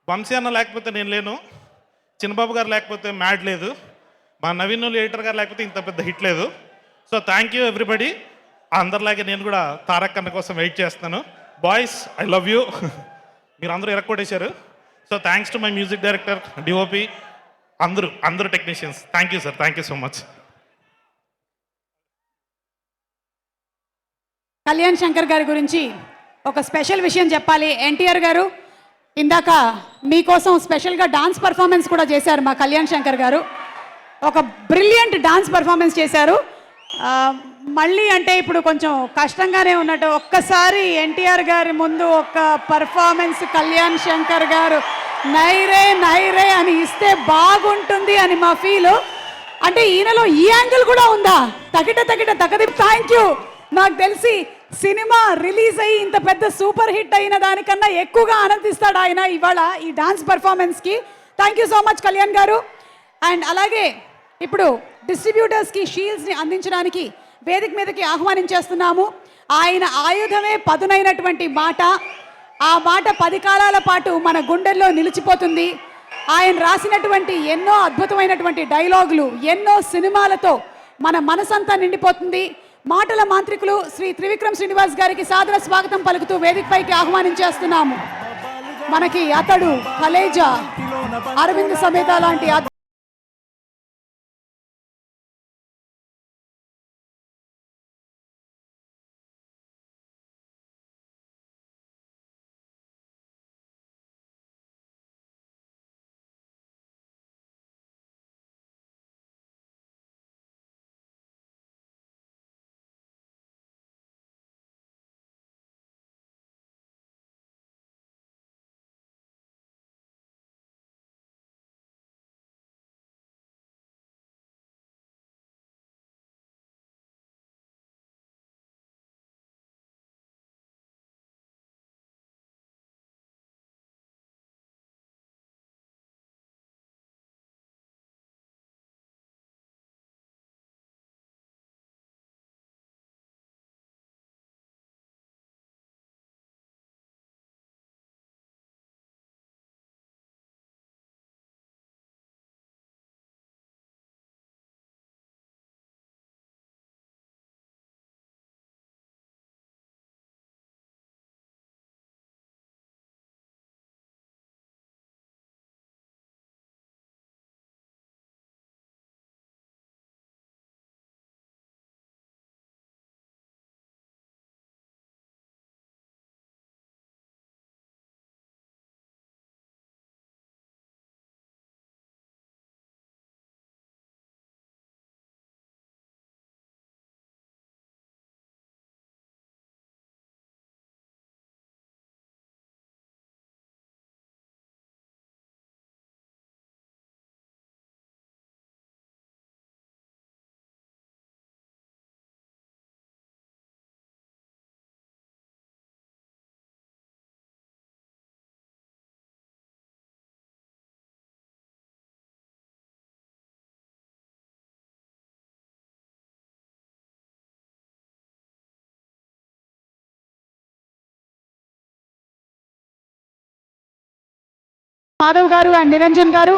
వంశీ అన్న లేకపోతే నేను లేను, చిన్నబాబు గారు లేకపోతే మ్యాడ్ లేదు, మా నవీన్ ఎడిటర్ గారు లేకపోతే ఇంత పెద్ద హిట్ లేదు. So thank you everybody. అందరిలాగే నేను కూడా తారక్ అన్న కోసం వెయిట్ చేస్తాను. Boys I love you. మీరు అందరూ ఎరక్కొట్టేశారు. So thanks to my music director, DOP, అందరూ technicians. Thank you sir, thank you so much. Kalyan Shankar గారి గురించి ఒక స్పెషల్ విషయం చెప్పాలి. ఎన్టీఆర్ గారు ఇందాక మీకోసం స్పెషల్గా డాన్స్ పర్ఫార్మెన్స్ కూడా చేశారు మా కళ్యాణ్ శంకర్ గారు. ఒక బ్రిలియంట్ డాన్స్ పర్ఫార్మెన్స్ చేశారు. మళ్ళీ అంటే ఇప్పుడు కొంచెం కష్టంగానే ఉన్నట్టు ఒక్కసారి ఎన్టీఆర్ గారి ముందు ఒక పర్ఫార్మెన్స్ కళ్యాణ్ శంకర్ గారు నైరే నైరే అని ఇస్తే బాగుంటుంది అని మా ఫీలు. అంటే ఈయనలో ఈ యాంగిల్ కూడా ఉందా? తగిట తగిట తగది. Thank you. నాకు తెలిసి సినిమా రిలీజ్ అయ్యి ఇంత పెద్ద సూపర్ హిట్ అయిన దానికన్నా ఎక్కువగా ఆనందిస్తాడు ఆయన ఇవాళ ఈ డాన్స్ పర్ఫార్మెన్స్కి. Thank you so much Kalyan గారు. అండ్ అలాగే ఇప్పుడు డిస్ట్రిబ్యూటర్స్కి షీల్డ్స్ని అందించడానికి వేదిక మీదకి ఆహ్వానించేస్తున్నాము. ఆయన ఆయుధమే పదునైనటువంటి మాట. ఆ మాట 10 కాలాల పాటు మన గుండెల్లో నిలిచిపోతుంది. ఆయన రాసినటువంటి ఎన్నో అద్భుతమైనటువంటి డైలాగులు ఎన్నో సినిమాలతో మన మనసంతా నిండిపోతుంది. మాటల మాంత్రికులు శ్రీ త్రివిక్రమ్ శ్రీనివాస్ గారికి సాదర స్వాగతం పలుకుతూ వేదికపైకి ఆహ్వానించేస్తున్నాము. మనకి అతడు కలేజా, అరవింద్ సమేత లాంటి మాధవ్ గారు అండ్ నిరంజన్ గారు.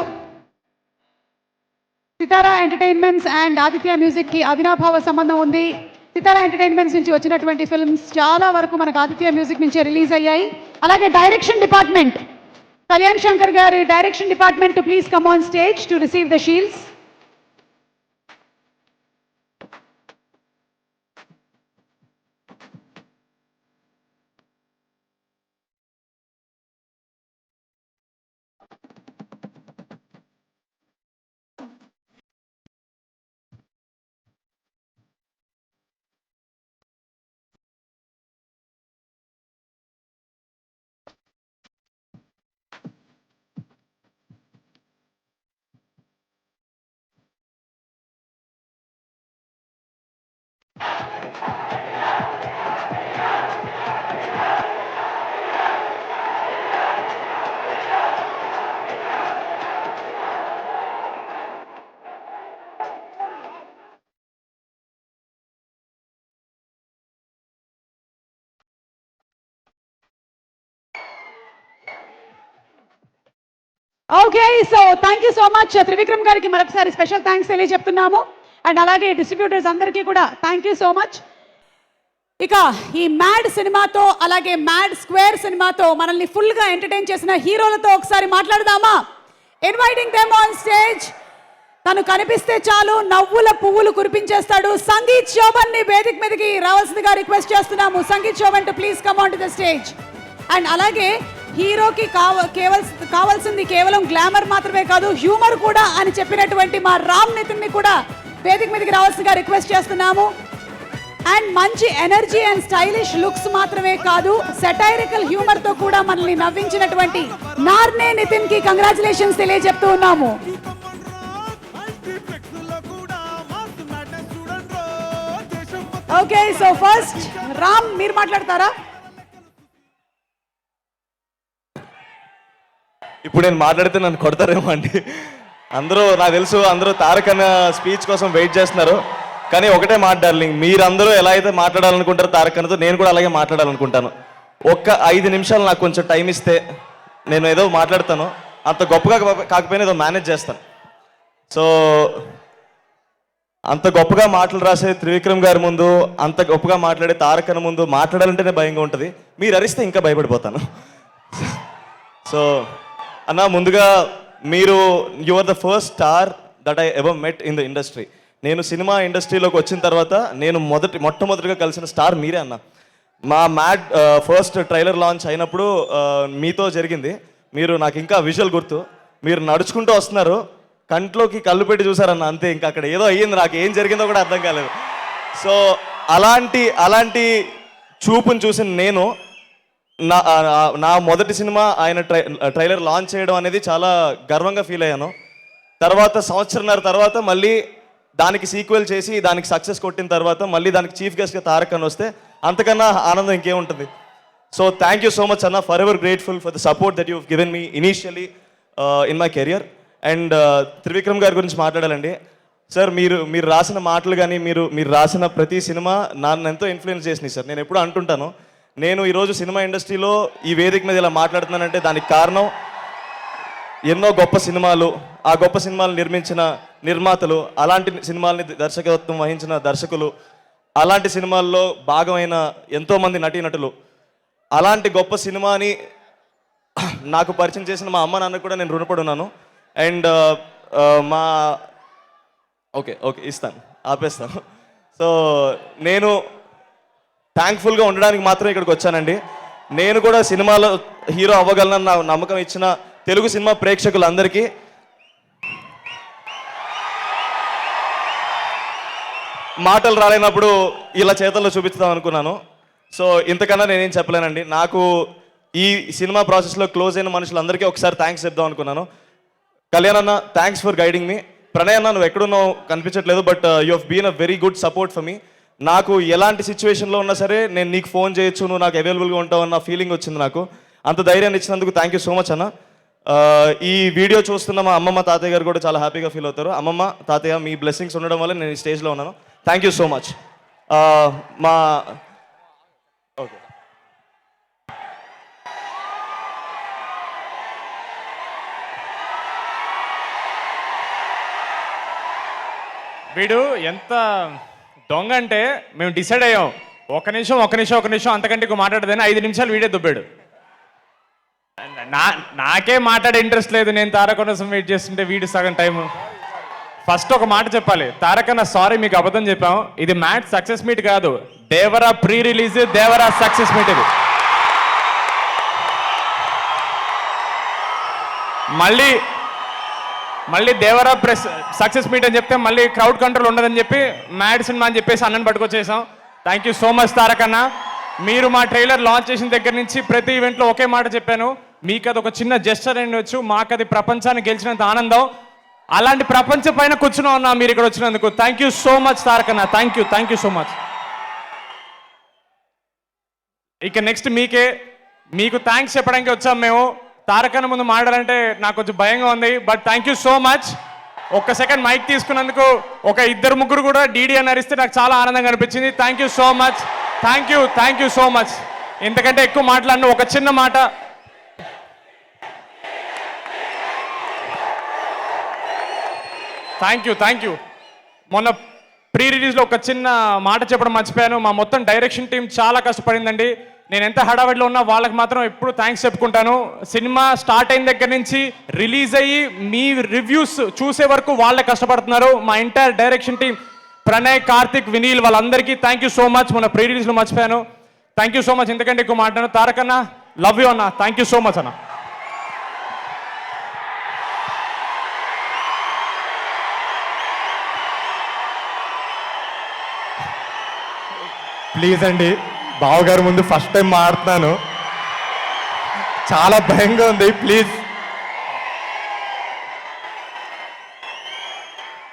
సితారా ఎంటర్టైన్మెంట్స్ అండ్ ఆదిత్య మ్యూజిక్కి అవినాభావ సంబంధం ఉంది. సితారా ఎంటర్టైన్మెంట్స్ నుంచి వచ్చినటువంటి ఫిల్మ్స్ చాలా వరకు మనకు ఆదిత్య మ్యూజిక్ నుంచే రిలీజ్ అయ్యాయి. అలాగే డైరెక్షన్ డిపార్ట్మెంట్, కళ్యాణ్ శంకర్ గారి direction department to please come on stage to receive the shields. Okay, so thank you so much Trivikram గారికి మరొకసారి స్పెషల్ థ్యాంక్స్ తెలియజెప్తున్నాము. అండ్ అలాగే డిస్ట్రిబ్యూటర్స్ అందరికీ కూడా థ్యాంక్ యూ సో మచ్. ఇక ఈ మ్యాడ్ సినిమాతో అలాగే మ్యాడ్ స్క్వేర్ సినిమాతో మనల్ని ఫుల్గా ఎంటర్టైన్ చేసిన హీరోలతో ఒకసారి మాట్లాడదామా? ఇన్వైటింగ్ దెమ్ ఆన్ స్టేజ్ తను కనిపిస్తే చాలు నవ్వుల పువ్వులు కురిపించేస్తాడు. సంగీత్ శోభన్ ని వేదిక మీదకి రావాల్సిందిగా రిక్వెస్ట్ చేస్తున్నాము. Sangeeth Shobhan too please come on to the stage. And అలాగే హీరోకి కావాల్సింది కేవలం గ్లామర్ మాత్రమే కాదు, హ్యూమర్ కూడా అని చెప్పినటువంటి మా రామ్ నితిన్ ని కూడా వేదిక మీదకి రావాల్సిందిగా రిక్వెస్ట్ చేస్తున్నాము. అండ్ మంచి ఎనర్జీ అండ్ స్టైలిష్ లుక్స్ మాత్రమే కాదు, సెటైరికల్ హ్యూమర్ తో కూడా మనల్ని నవ్వించినటువంటి నార్నే నితిన్ కి కంగ్రాచులేషన్స్ తెలియజెప్తూ ఉన్నాము. ఓకే, సో ఫస్ట్ రామ్ మీరు మాట్లాడతారా? ఇప్పుడు నేను మాట్లాడితే నన్ను కొడతారేమో అండి. అందరూ నాకు తెలుసు, అందరూ తారక్ అన్న స్పీచ్ కోసం వెయిట్ చేస్తున్నారు. కానీ ఒకటే మాట డార్లింగ్, మీరందరూ ఎలా అయితే మాట్లాడాలనుకుంటారో తారక్ అన్నతో నేను కూడా అలాగే మాట్లాడాలనుకుంటాను. ఒక్క 5 నిమిషాలు నాకు కొంచెం టైం ఇస్తే నేను ఏదో మాట్లాడతాను. అంత గొప్పగా కాకపోయినా ఏదో మేనేజ్ చేస్తాను. సో అంత గొప్పగా మాటలు రాసే త్రివిక్రమ్ గారి ముందు, అంత గొప్పగా మాట్లాడే తారక్ అన్న ముందు మాట్లాడాలంటేనే భయంగా ఉంటుంది. మీరు అరిస్తే ఇంకా భయపడిపోతాను. సో అన్న, ముందుగా మీరు you are the first star that I ever met in the industry. నేను సినిమా ఇండస్ట్రీలోకి వచ్చిన తర్వాత నేను మొట్టమొదటిగా కలిసిన స్టార్ మీరే అన్న. మా మ్యాడ్ ఫస్ట్ ట్రైలర్ లాంచ్ అయినప్పుడు మీతో జరిగింది. మీరు నాకు ఇంకా విజువల్ గుర్తు. మీరు నడుచుకుంటూ వస్తున్నారు, కంట్లోకి కళ్ళు పెట్టి చూసారన్న, అంతే. ఇంకా అక్కడ ఏదో అయ్యింది, నాకు ఏం జరిగిందో కూడా అర్థం కాలేదు. సో అలాంటి చూపుని చూసిన నేను నా మొదటి సినిమా ఆయన ట్రైలర్ లాంచ్ చేయడం అనేది చాలా గర్వంగా ఫీల్ అయ్యాను. తర్వాత సంవత్సరంన్నర తర్వాత మళ్ళీ దానికి సీక్వెల్ చేసి దానికి సక్సెస్ కొట్టిన తర్వాత మళ్ళీ దానికి చీఫ్ గెస్ట్గా తారక్ అన్న వస్తే అంతకన్నా ఆనందం ఇంకేముంటుంది. So thank you so much అన్న, forever grateful for the support that you've given me initially in my career. And Trivikram గారి గురించి మాట్లాడాలండి. సార్, మీరు రాసిన మాటలు కానీ మీరు రాసిన ప్రతి సినిమా నన్ను ఎంతో ఇన్ఫ్లుయెన్స్ చేసినాయి సార్. నేను ఎప్పుడూ అంటుంటాను, నేను ఈరోజు సినిమా ఇండస్ట్రీలో ఈ వేదిక మీద ఇలా మాట్లాడుతున్నానంటే దానికి కారణం ఎన్నో గొప్ప సినిమాలు, ఆ గొప్ప సినిమాలు నిర్మించిన నిర్మాతలు, అలాంటి సినిమాల్ని దర్శకత్వం వహించిన దర్శకులు, అలాంటి సినిమాల్లో భాగమైన ఎంతోమంది నటీనటులు, అలాంటి గొప్ప సినిమాని నాకు పరిచయం చేసిన మా అమ్మ నాన్న కూడా నేను రుణపడి ఉన్నాను. అండ్ మా ఓకే ఇస్తాను, ఆపేస్తాను. సో నేను థ్యాంక్ఫుల్గా ఉండడానికి మాత్రం ఇక్కడికి వచ్చానండి. నేను కూడా సినిమాలో హీరో అవ్వగలనని నా నమ్మకం ఇచ్చిన తెలుగు సినిమా ప్రేక్షకులందరికీ మాటలు రాలేనప్పుడు ఇలా చేతల్లో చూపిస్తాం అనుకున్నాను. సో ఇంతకన్నా నేనేం చెప్పలేనండి. నాకు ఈ సినిమా ప్రాసెస్లో క్లోజ్ అయిన మనుషులందరికీ ఒకసారి థ్యాంక్స్ చెప్దాం అనుకున్నాను. కళ్యాణ్ అన్న, thanks for guiding me. Pranay అన్న, నువ్వు ఎక్కడున్నావు కనిపించట్లేదు, but you have been a very good support for me. నాకు ఎలాంటి సిచ్యువేషన్లో ఉన్నా సరే నేను నీకు ఫోన్ చేయొచ్చు, నువ్వు నాకు అవైలబుల్గా ఉంటావు అన్న ఫీలింగ్ వచ్చింది నాకు. అంత ధైర్యాన్ని ఇచ్చినందుకు థ్యాంక్ యూ సో మచ్ అన్న. ఈ వీడియో చూస్తున్న మా అమ్మమ్మ తాతయ్య గారు కూడా చాలా హ్యాపీగా ఫీల్ అవుతారు. అమ్మమ్మ తాతయ్య, మీ బ్లెస్సింగ్స్ ఉండడం వల్ల నేను ఈ స్టేజ్లో ఉన్నాను. Thank you so much. మా ఓకే, వీడు ఎంత దొంగ అంటే మేము డిసైడ్ అయ్యాం, ఒక నిమిషం అంతకంటే ఎక్కువ మాట్లాడదని 5 నిమిషాలు వీడే దుబ్బాడు. నాకే మాట్లాడే ఇంట్రెస్ట్ లేదు, నేను తారక్ కోసం వెయిట్ చేస్తుంటే వీడు సగం టైము. ఫస్ట్ ఒక మాట చెప్పాలి, తారక్ అన్న సారీ, మీకు అబద్ధం చెప్పాం. ఇది మ్యాట్ సక్సెస్ మీట్ కాదు, Devara pre release, Devara success meet. ఇది మళ్ళీ దేవరా ప్రెస్ సక్సెస్ మీట్ అని చెప్తే మళ్ళీ క్రౌడ్ కంట్రోల్ ఉండదని చెప్పి మ్యాడ్ సినిమా అని చెప్పేసి అన్నని పట్టుకొచ్చేసాం. Thank you so much Tarak అన్న. మీరు మా ట్రైలర్ లాంచ్ చేసిన దగ్గర నుంచి ప్రతి ఈవెంట్లో ఒకే మాట చెప్పాను, మీకు అది ఒక చిన్న జెస్చర్ ఉండొచ్చు, మాకు అది ప్రపంచాన్ని గెలిచినంత ఆనందం. అలాంటి ప్రపంచం పైన కూర్చున్నాం అన్న మీరు ఇక్కడ వచ్చినందుకు. Thank you so much Tarak అన్న, థ్యాంక్ యూ సో మచ్. ఇక నెక్స్ట్ మీకు థ్యాంక్స్ చెప్పడానికి వచ్చాం మేము. తారక్ అన్న ముందు మాట్లాడాలంటే నాకు కొంచెం భయంగా ఉంది, but thank you so much. ఒక్క సెకండ్ మైక్ తీసుకున్నందుకు ఒక 2-3 కూడా డీడీ అని అరిస్తే నాకు చాలా ఆనందంగా అనిపించింది. Thank you so much, thank you so much. ఇంతకంటే ఎక్కువ మాట్లాడిన ఒక చిన్న మాట, థ్యాంక్ యూ. మొన్న ప్రీ రిలీజ్లో ఒక చిన్న మాట చెప్పడం మర్చిపోయాను. మా మొత్తం డైరెక్షన్ టీం చాలా కష్టపడిందండి. నేను ఎంత హడావిడిలో ఉన్నా వాళ్ళకి మాత్రం ఎప్పుడు థ్యాంక్స్ చెప్పుకుంటాను. సినిమా స్టార్ట్ అయిన దగ్గర నుంచి రిలీజ్ అయ్యి మీ రివ్యూస్ చూసే వరకు వాళ్ళే కష్టపడుతున్నారు. మా entire direction team Pranay, Karthik, Vineel వాళ్ళందరికీ థ్యాంక్ యూ సో మచ్. మన ప్రీ రిలీజ్లో మర్చిపోయాను. Thank you so much. ఎందుకంటే ఎక్కువ మాట్లాడాను. తారక్ అన్న, లవ్ యూ అన్న. థ్యాంక్ యూ సో మచ్ అన్న. ప్లీజ్ అండి, బావగారు ముందు ఫస్ట్ టైం మాడుతున్నాను, చాలా భయంగా ఉంది. ప్లీజ్.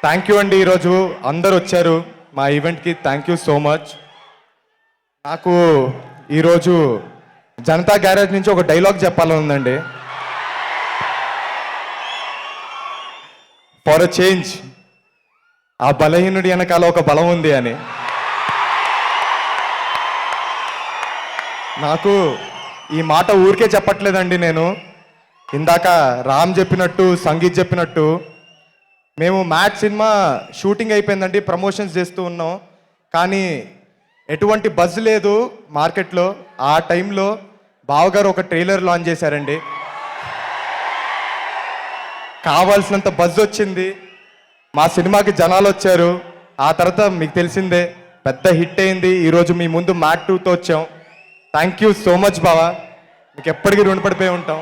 థ్యాంక్ యూ అండి. ఈరోజు అందరు వచ్చారు మా ఈవెంట్కి. Thank you so much. నాకు ఈరోజు జనతా గ్యారేజ్ నుంచి ఒక డైలాగ్ చెప్పాలని ఉందండి. ఫర్ అ చేంజ్, ఆ బలహీనుడి వెనకాల ఒక బలం ఉంది అని. నాకు ఈ మాట ఊరికే చెప్పట్లేదండి. నేను ఇందాక రామ్ చెప్పినట్టు, సంగీత్ చెప్పినట్టు, మేము మ్యాట్ సినిమా షూటింగ్ అయిపోయిందండి, ప్రమోషన్స్ చేస్తూ ఉన్నాం. కానీ ఎటువంటి బజ్ లేదు మార్కెట్లో. ఆ టైంలో బావగారు ఒక ట్రైలర్ లాంచ్ చేశారండి. కావాల్సినంత బజ్ వచ్చింది, మా సినిమాకి జనాలు వచ్చారు. ఆ తర్వాత మీకు తెలిసిందే, పెద్ద హిట్ అయింది. ఈరోజు మీ ముందు మ్యాట్ 2తో వచ్చాం. థ్యాంక్ యూ సో మచ్ బావా, మీకు ఎప్పటికీ రుణపడిపోయి ఉంటాం.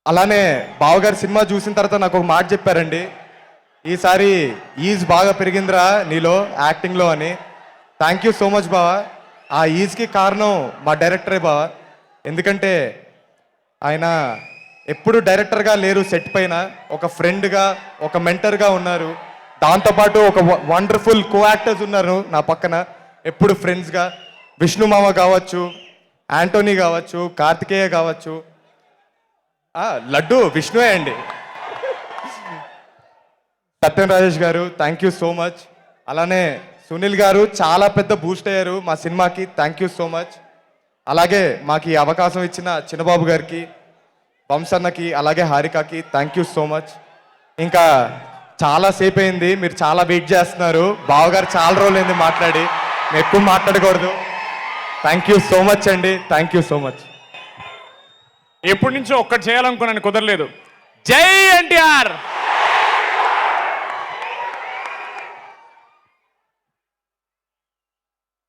అలానే బావగారు సినిమా చూసిన తర్వాత నాకు ఒక మాట చెప్పారండి, ఈసారి ఈజ్ బాగా పెరిగిందిరా నీలో యాక్టింగ్లో అని. థ్యాంక్ యూ సో మచ్ బావా. ఆ ఈజ్కి కారణం మా డైరెక్టరే బావా. ఎందుకంటే ఆయన ఎప్పుడు డైరెక్టర్గా లేరు, సెట్ పైన ఒక ఫ్రెండ్గా, ఒక మెంటర్గా ఉన్నారు. దాంతోపాటు ఒక వండర్ఫుల్ కో యాక్టర్స్ ఉన్నారు నా పక్కన, ఎప్పుడు ఫ్రెండ్స్గా. విష్ణు మామ కావచ్చు, యాంటోనీ కావచ్చు, కార్తికేయ కావచ్చు, లడ్డు విష్ణువే అండి. సత్యం రాజేష్ గారు, థ్యాంక్ యూ సో మచ్. అలానే సునీల్ గారు చాలా పెద్ద బూస్ట్ అయ్యారు మా సినిమాకి. Thank you so much. అలాగే మాకు ఈ అవకాశం ఇచ్చిన చిన్నబాబు గారికి, వంశన్నకి, అలాగే హారికకి థ్యాంక్ యూ సో మచ్. ఇంకా చాలా సేపు అయింది, మీరు చాలా వెయిట్ చేస్తున్నారు. బావగారు చాలా రోజులైంది మాట్లాడి, మేము ఎక్కువ మాట్లాడకూడదు. థ్యాంక్ యూ సో మచ్ అండి. Thank you so much. ఎప్పటి నుంచో ఒక్కటి చేయాలనుకున్నాను, కుదరలేదు. జై NTR.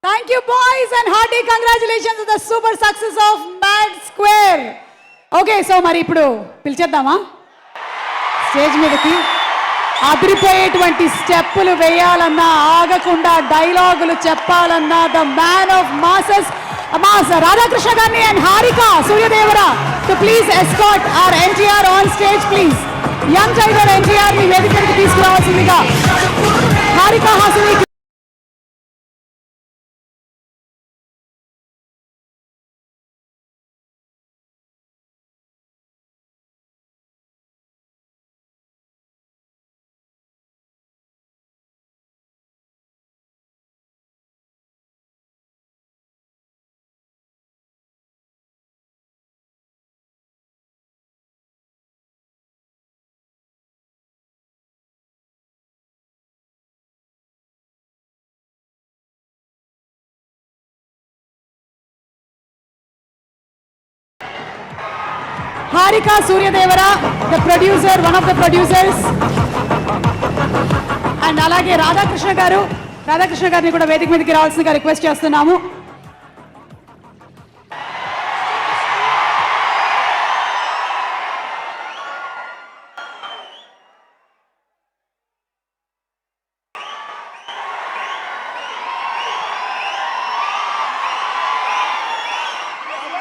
Thank you boys and hearty congratulations on the super success of Mad Square. Okay, so మరి ఇప్పుడు పిలిచేద్దామా స్టేజ్ మీదకి. అదిరిపోయేటువంటి స్టెప్పులు వేయాలన్నా, ఆగకుండా డైలాగులు చెప్పాలన్నా, the man of masses mass Radhakrishna గారిని and Harika Suryadevara to please escort our NTR on stage please. Young tiger NTR ని వేదికకి తీసుకురావాల్సిందిగా హారిక హాసని. Harika Suryadevara, the producer, one of the producers. And అలాగే రాధాకృష్ణ గారు, రాధాకృష్ణ గారిని కూడా వేదిక మీదకి రావాల్సిందిగా రిక్వెస్ట్ చేస్తున్నాము.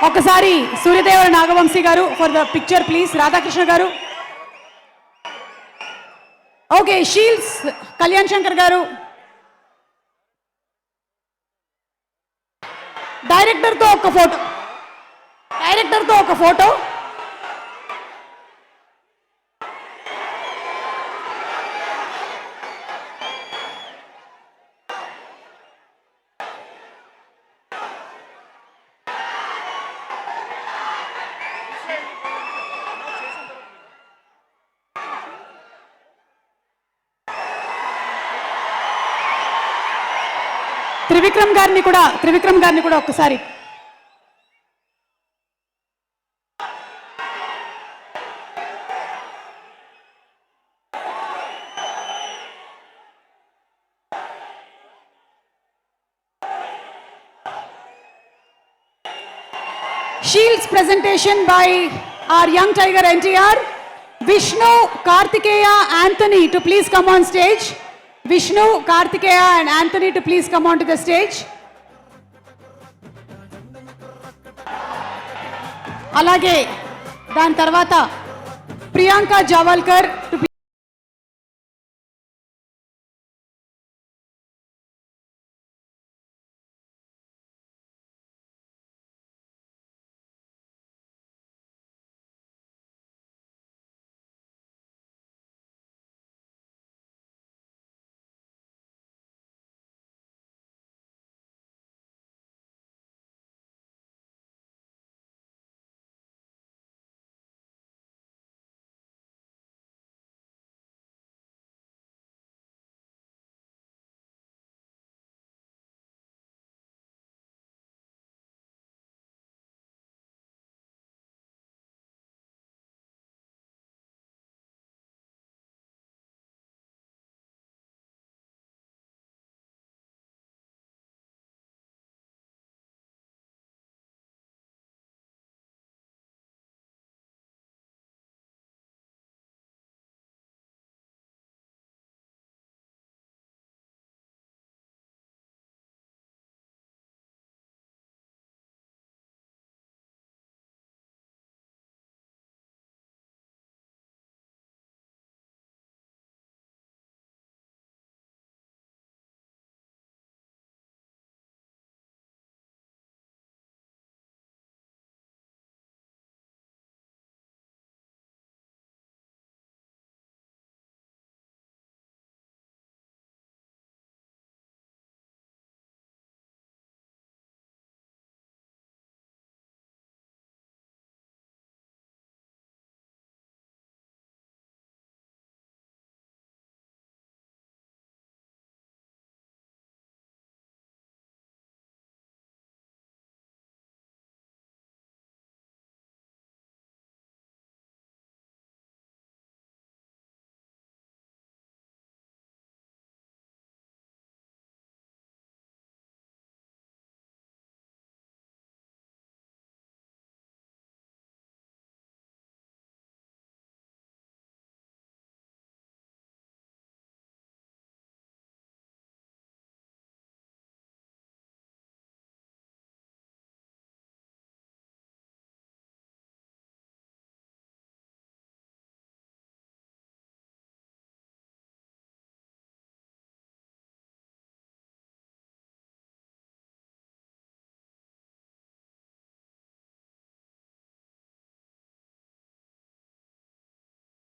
ఒకసారి సూర్యదేవర నాగవంశీ గారు for the picture please. Radhakrishna గారు. ఓకే, షీల్డ్స్ కళ్యాణ్ శంకర్ గారు. డైరెక్టర్తో ఒక ఫోటో, డైరెక్టర్తో ఒక ఫోటో. త్రివిక్రమ్ గారిని కూడా ఒక్కసారి. Shields presentation by our young tiger NTR. Vishnu, Kartikeya, Anthony to please come on stage. Vishnu, Kartikeya and Anthony to please come on to the stage. అలాగే దాని తర్వాత ప్రియాంక జావల్కర్ టు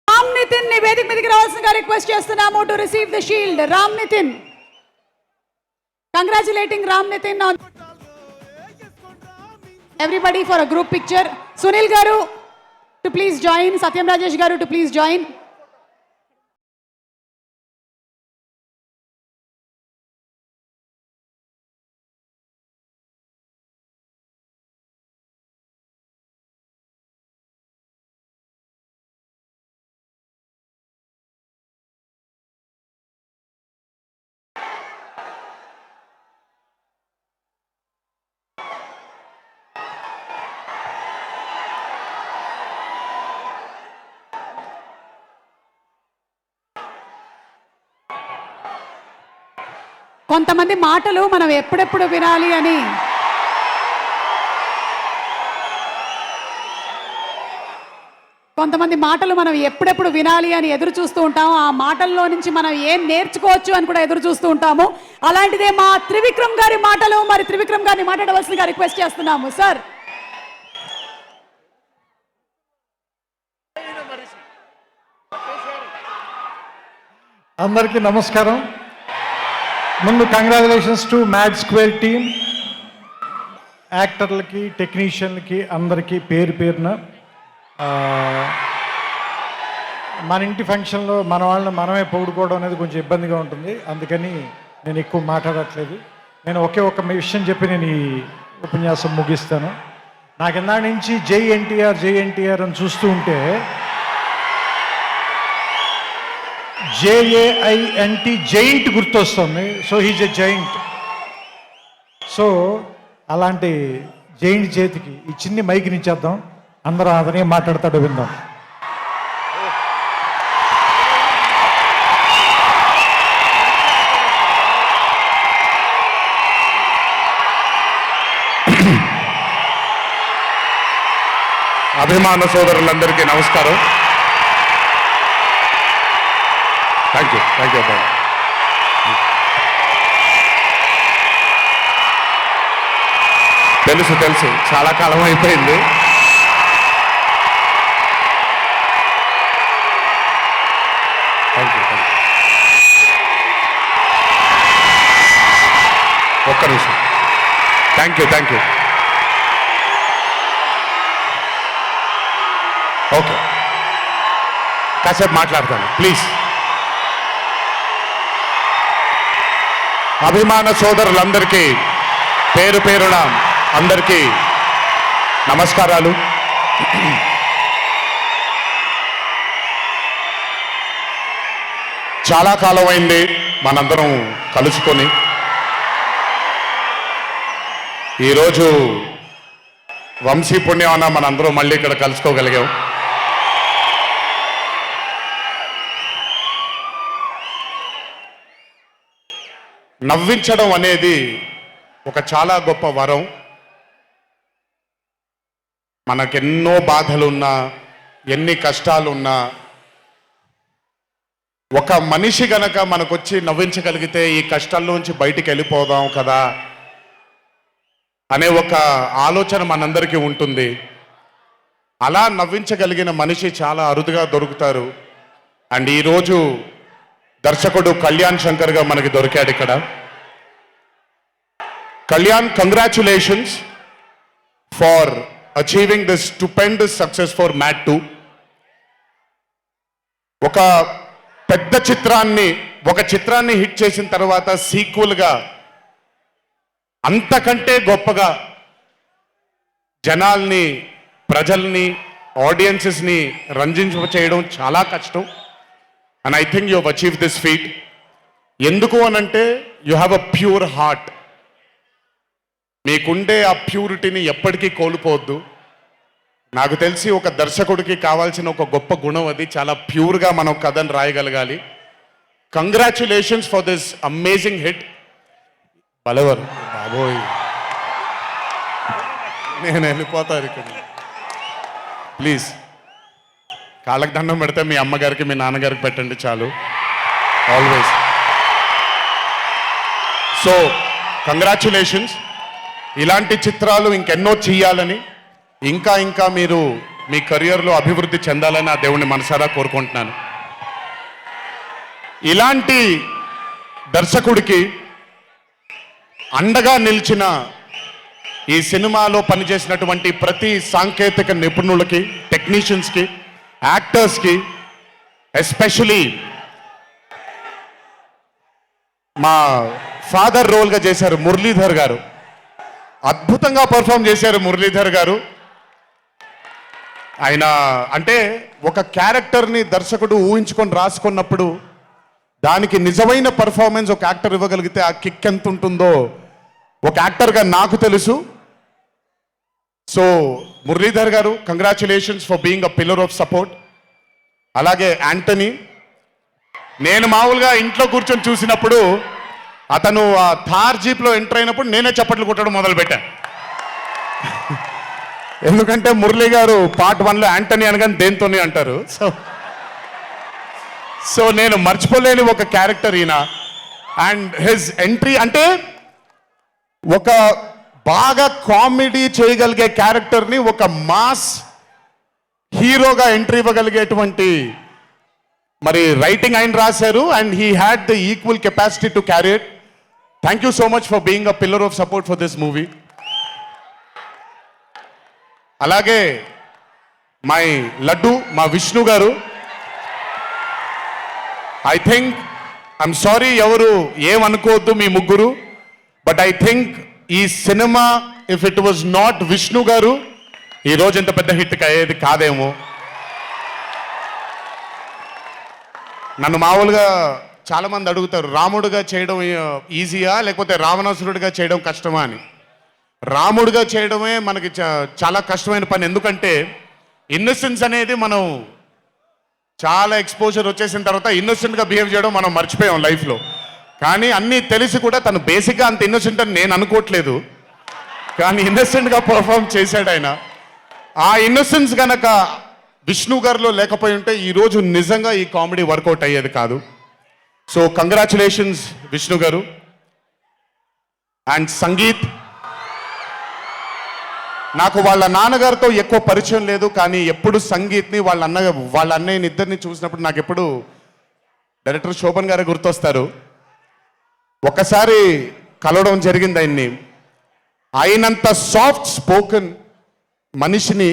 రామ్ నితిన్ ని వేదిక మీదకి రావాల్సిందిగా రిక్వెస్ట్ చేస్తున్నాము to receive the shield. Ram Nitin, congratulating Ram Nitin on everybody for a group picture. Sunil గారు to please join, Satyam Rajesh గారు టు ప్లీజ్ జాయిన్. కొంతమంది మాటలు మనం ఎప్పుడెప్పుడు వినాలి అని ఎదురు చూస్తూ ఉంటాము. ఆ మాటల్లో నుంచి మనం ఏం నేర్చుకోవచ్చు అని కూడా ఎదురు చూస్తూ ఉంటాము. అలాంటిదే మా త్రివిక్రమ్ గారి మాటలు. మరి త్రివిక్రమ్ గారిని మాట్లాడవలసిందిగా రిక్వెస్ట్ చేస్తున్నాము. సార్, అందరికీ నమస్కారం. ముందు congratulations to mad square team, యాక్టర్లకి, టెక్నీషియన్లకి, అందరికీ పేరు పేరున. మన ఇంటి ఫంక్షన్లో మన వాళ్ళని మనమే పొగుడుకోవడం అనేది కొంచెం ఇబ్బందిగా ఉంటుంది, అందుకని నేను ఎక్కువ మాట్లాడట్లేదు. నేను ఒకే ఒక విషయం చెప్పి నేను ఈ ఉపన్యాసం ముగిస్తాను. నాకు ఇందా నుంచి జై ఎన్టీఆర్ అని చూస్తూ ఉంటే JAINT జైంట్ గుర్తొస్తుంది. So he's a giant. So అలాంటి జైంట్ చేతికి ఈ చిన్ని మైక్ నిచ్చేద్దాం, అందరూ అతనే మాట్లాడతాడో విందాం. అభిమాన సోదరులందరికీ నమస్కారం. థ్యాంక్ యూ అబ్బాయి. తెలుసు చాలా కాలం అయిపోయింది. Thank you. ఒక్క నిమిషం. Thank you. ఓకే, కాసేపు మాట్లాడతాను ప్లీజ్. అభిమాన సోదరులందరికీ పేరు పేరున అందరికీ నమస్కారాలు. చాలా కాలం అయింది మనందరం కలుసుకొని. ఈరోజు వంశీ పుణ్యమన మనందరం మళ్ళీ ఇక్కడ కలుసుకోగలిగాం. నవ్వించడం అనేది ఒక చాలా గొప్ప వరం. మనకెన్నో బాధలున్నా, ఎన్ని కష్టాలున్నా, ఒక మనిషి గనక మనకొచ్చి నవ్వించగలిగితే ఈ కష్టాల్లోంచి బయటికి వెళ్ళిపోదాం కదా అనే ఒక ఆలోచన మనందరికీ ఉంటుంది. అలా నవ్వించగలిగిన మనిషి చాలా అరుదుగా దొరుకుతారు. అండ్ ఈరోజు దర్శకుడు కళ్యాణ్ శంకర్గా మనకి దొరికాడు ఇక్కడ. Kalyan, congratulations far achieving this stupendous success for mad 2. ఒక పెద్ద చిత్రాన్ని హిట్ చేసిన తర్వాత సీక్వెల్గా అంతకంటే గొప్పగా జనాల్ని, ప్రజల్ని, ఆడియన్సెస్ని రంజింపచేయడం చాలా కష్టం. And I think you have achieve this feat. ఎందుకు అనంటే you have a pure heart. మీకుండే ఆ ప్యూరిటీని ఎప్పటికీ కోల్పోవద్దు. నాకు తెలిసి ఒక దర్శకుడికి కావాల్సిన ఒక గొప్ప గుణం అది. చాలా ప్యూర్గా మనం కథను రాయగలగాలి. Congratulations for this amazing hit. బలవర్ బాబోయ్, నేను వెళ్ళిపోతాను ఇక్కడ. ప్లీజ్ కాళ్ళకి దండం పెడితే మీ అమ్మగారికి, మీ నాన్నగారికి పెట్టండి చాలు. ఆల్వేస్. So congratulations. ఇలాంటి చిత్రాలు ఇంకెన్నో చెయ్యాలని, ఇంకా మీరు మీ కెరియర్లో అభివృద్ధి చెందాలని ఆ దేవుణ్ణి మనసారా కోరుకుంటున్నాను. ఇలాంటి దర్శకుడికి అండగా నిలిచిన ఈ సినిమాలో పనిచేసినటువంటి ప్రతి సాంకేతిక నిపుణులకి, టెక్నీషియన్స్కి, యాక్టర్స్కి, ఎస్పెషలీ మా ఫాదర్ రోల్గా చేశారు మురళీధర్ గారు. అద్భుతంగా పర్ఫామ్ చేశారు మురళీధర్ గారు. ఆయన అంటే ఒక క్యారెక్టర్ని దర్శకుడు ఊహించుకొని రాసుకున్నప్పుడు దానికి నిజమైన పర్ఫార్మెన్స్ ఒక యాక్టర్ ఇవ్వగలిగితే ఆ కిక్ ఎంత ఉంటుందో ఒక యాక్టర్గా నాకు తెలుసు. సో మురళీధర్ గారు, congratulations for being a pillar of support. అలాగే యాంటనీ, నేను మామూలుగా ఇంట్లో కూర్చొని చూసినప్పుడు అతను ఆ థార్ జీప్లో ఎంటర్ అయినప్పుడు నేనే చప్పట్లు కొట్టడం మొదలుపెట్టాను. ఎందుకంటే మురళీ గారు పార్ట్ 1లో యాంటనీ అనగానే దేంతోనే అంటారు. సో నేను మర్చిపోలేని ఒక క్యారెక్టర్ ఈయన. అండ్ హిజ్ ఎంట్రీ అంటే ఒక బాగా కామెడీ చేయగలిగే క్యారెక్టర్ని ఒక మాస్ హీరోగా ఎంట్రీ ఇవ్వగలిగేటువంటి మరి రైటింగ్ ఆయన రాశారు. And he had the equal capacity to carry it. Thank you so much for being a pillar of support for this movie. అలాగే మై లడ్డు, మా విష్ణు గారు. ఐ థింక్ ఐఎమ్ సారీ, ఎవరు ఏమనుకోవద్దు మీ ముగ్గురు, బట్ ఐ థింక్ ఈ cinema if it was not Vishnu గారు ఈ రోజు ఇంత పెద్ద హిట్ అయ్యేది కాదేమో. నన్ను మామూలుగా చాలా మంది అడుగుతారు, రాముడుగా చేయడం ఈజీయా లేకపోతే రావణాసురుడిగా చేయడం కష్టమా అని. రాముడిగా చేయడమే మనకి చాలా కష్టమైన పని. ఎందుకంటే ఇన్నోసెన్స్ అనేది మనం చాలా ఎక్స్పోజర్ వచ్చేసిన తర్వాత ఇన్నోసెంట్గా బిహేవ్ చేయడం మనం మర్చిపోయాం లైఫ్లో. కానీ అన్నీ తెలిసి కూడా తను బేసిక్గా అంత ఇన్నోసెంట్ అని నేను అనుకోవట్లేదు, కానీ ఇన్నోసెంట్గా పర్ఫామ్ చేశాడు ఆయన. ఆ ఇన్నోసెన్స్ గనక విష్ణు గారిలో లేకపోయి ఉంటే ఈరోజు నిజంగా ఈ కామెడీ వర్కౌట్ అయ్యేది కాదు. సో కంగ్రాచులేషన్స్ విష్ణు గారు. అండ్ సంగీత్, నాకు వాళ్ళ నాన్నగారితో ఎక్కువ పరిచయం లేదు, కానీ ఎప్పుడు సంగీత్ని వాళ్ళ అన్నయ్యని ఇద్దరిని చూసినప్పుడు నాకు ఎప్పుడు డైరెక్టర్ శోభన్ గారే గుర్తొస్తారు. ఒకసారి కలవడం జరిగింది ఆయన్ని. అయినంత సాఫ్ట్ స్పోకెన్ మనిషిని,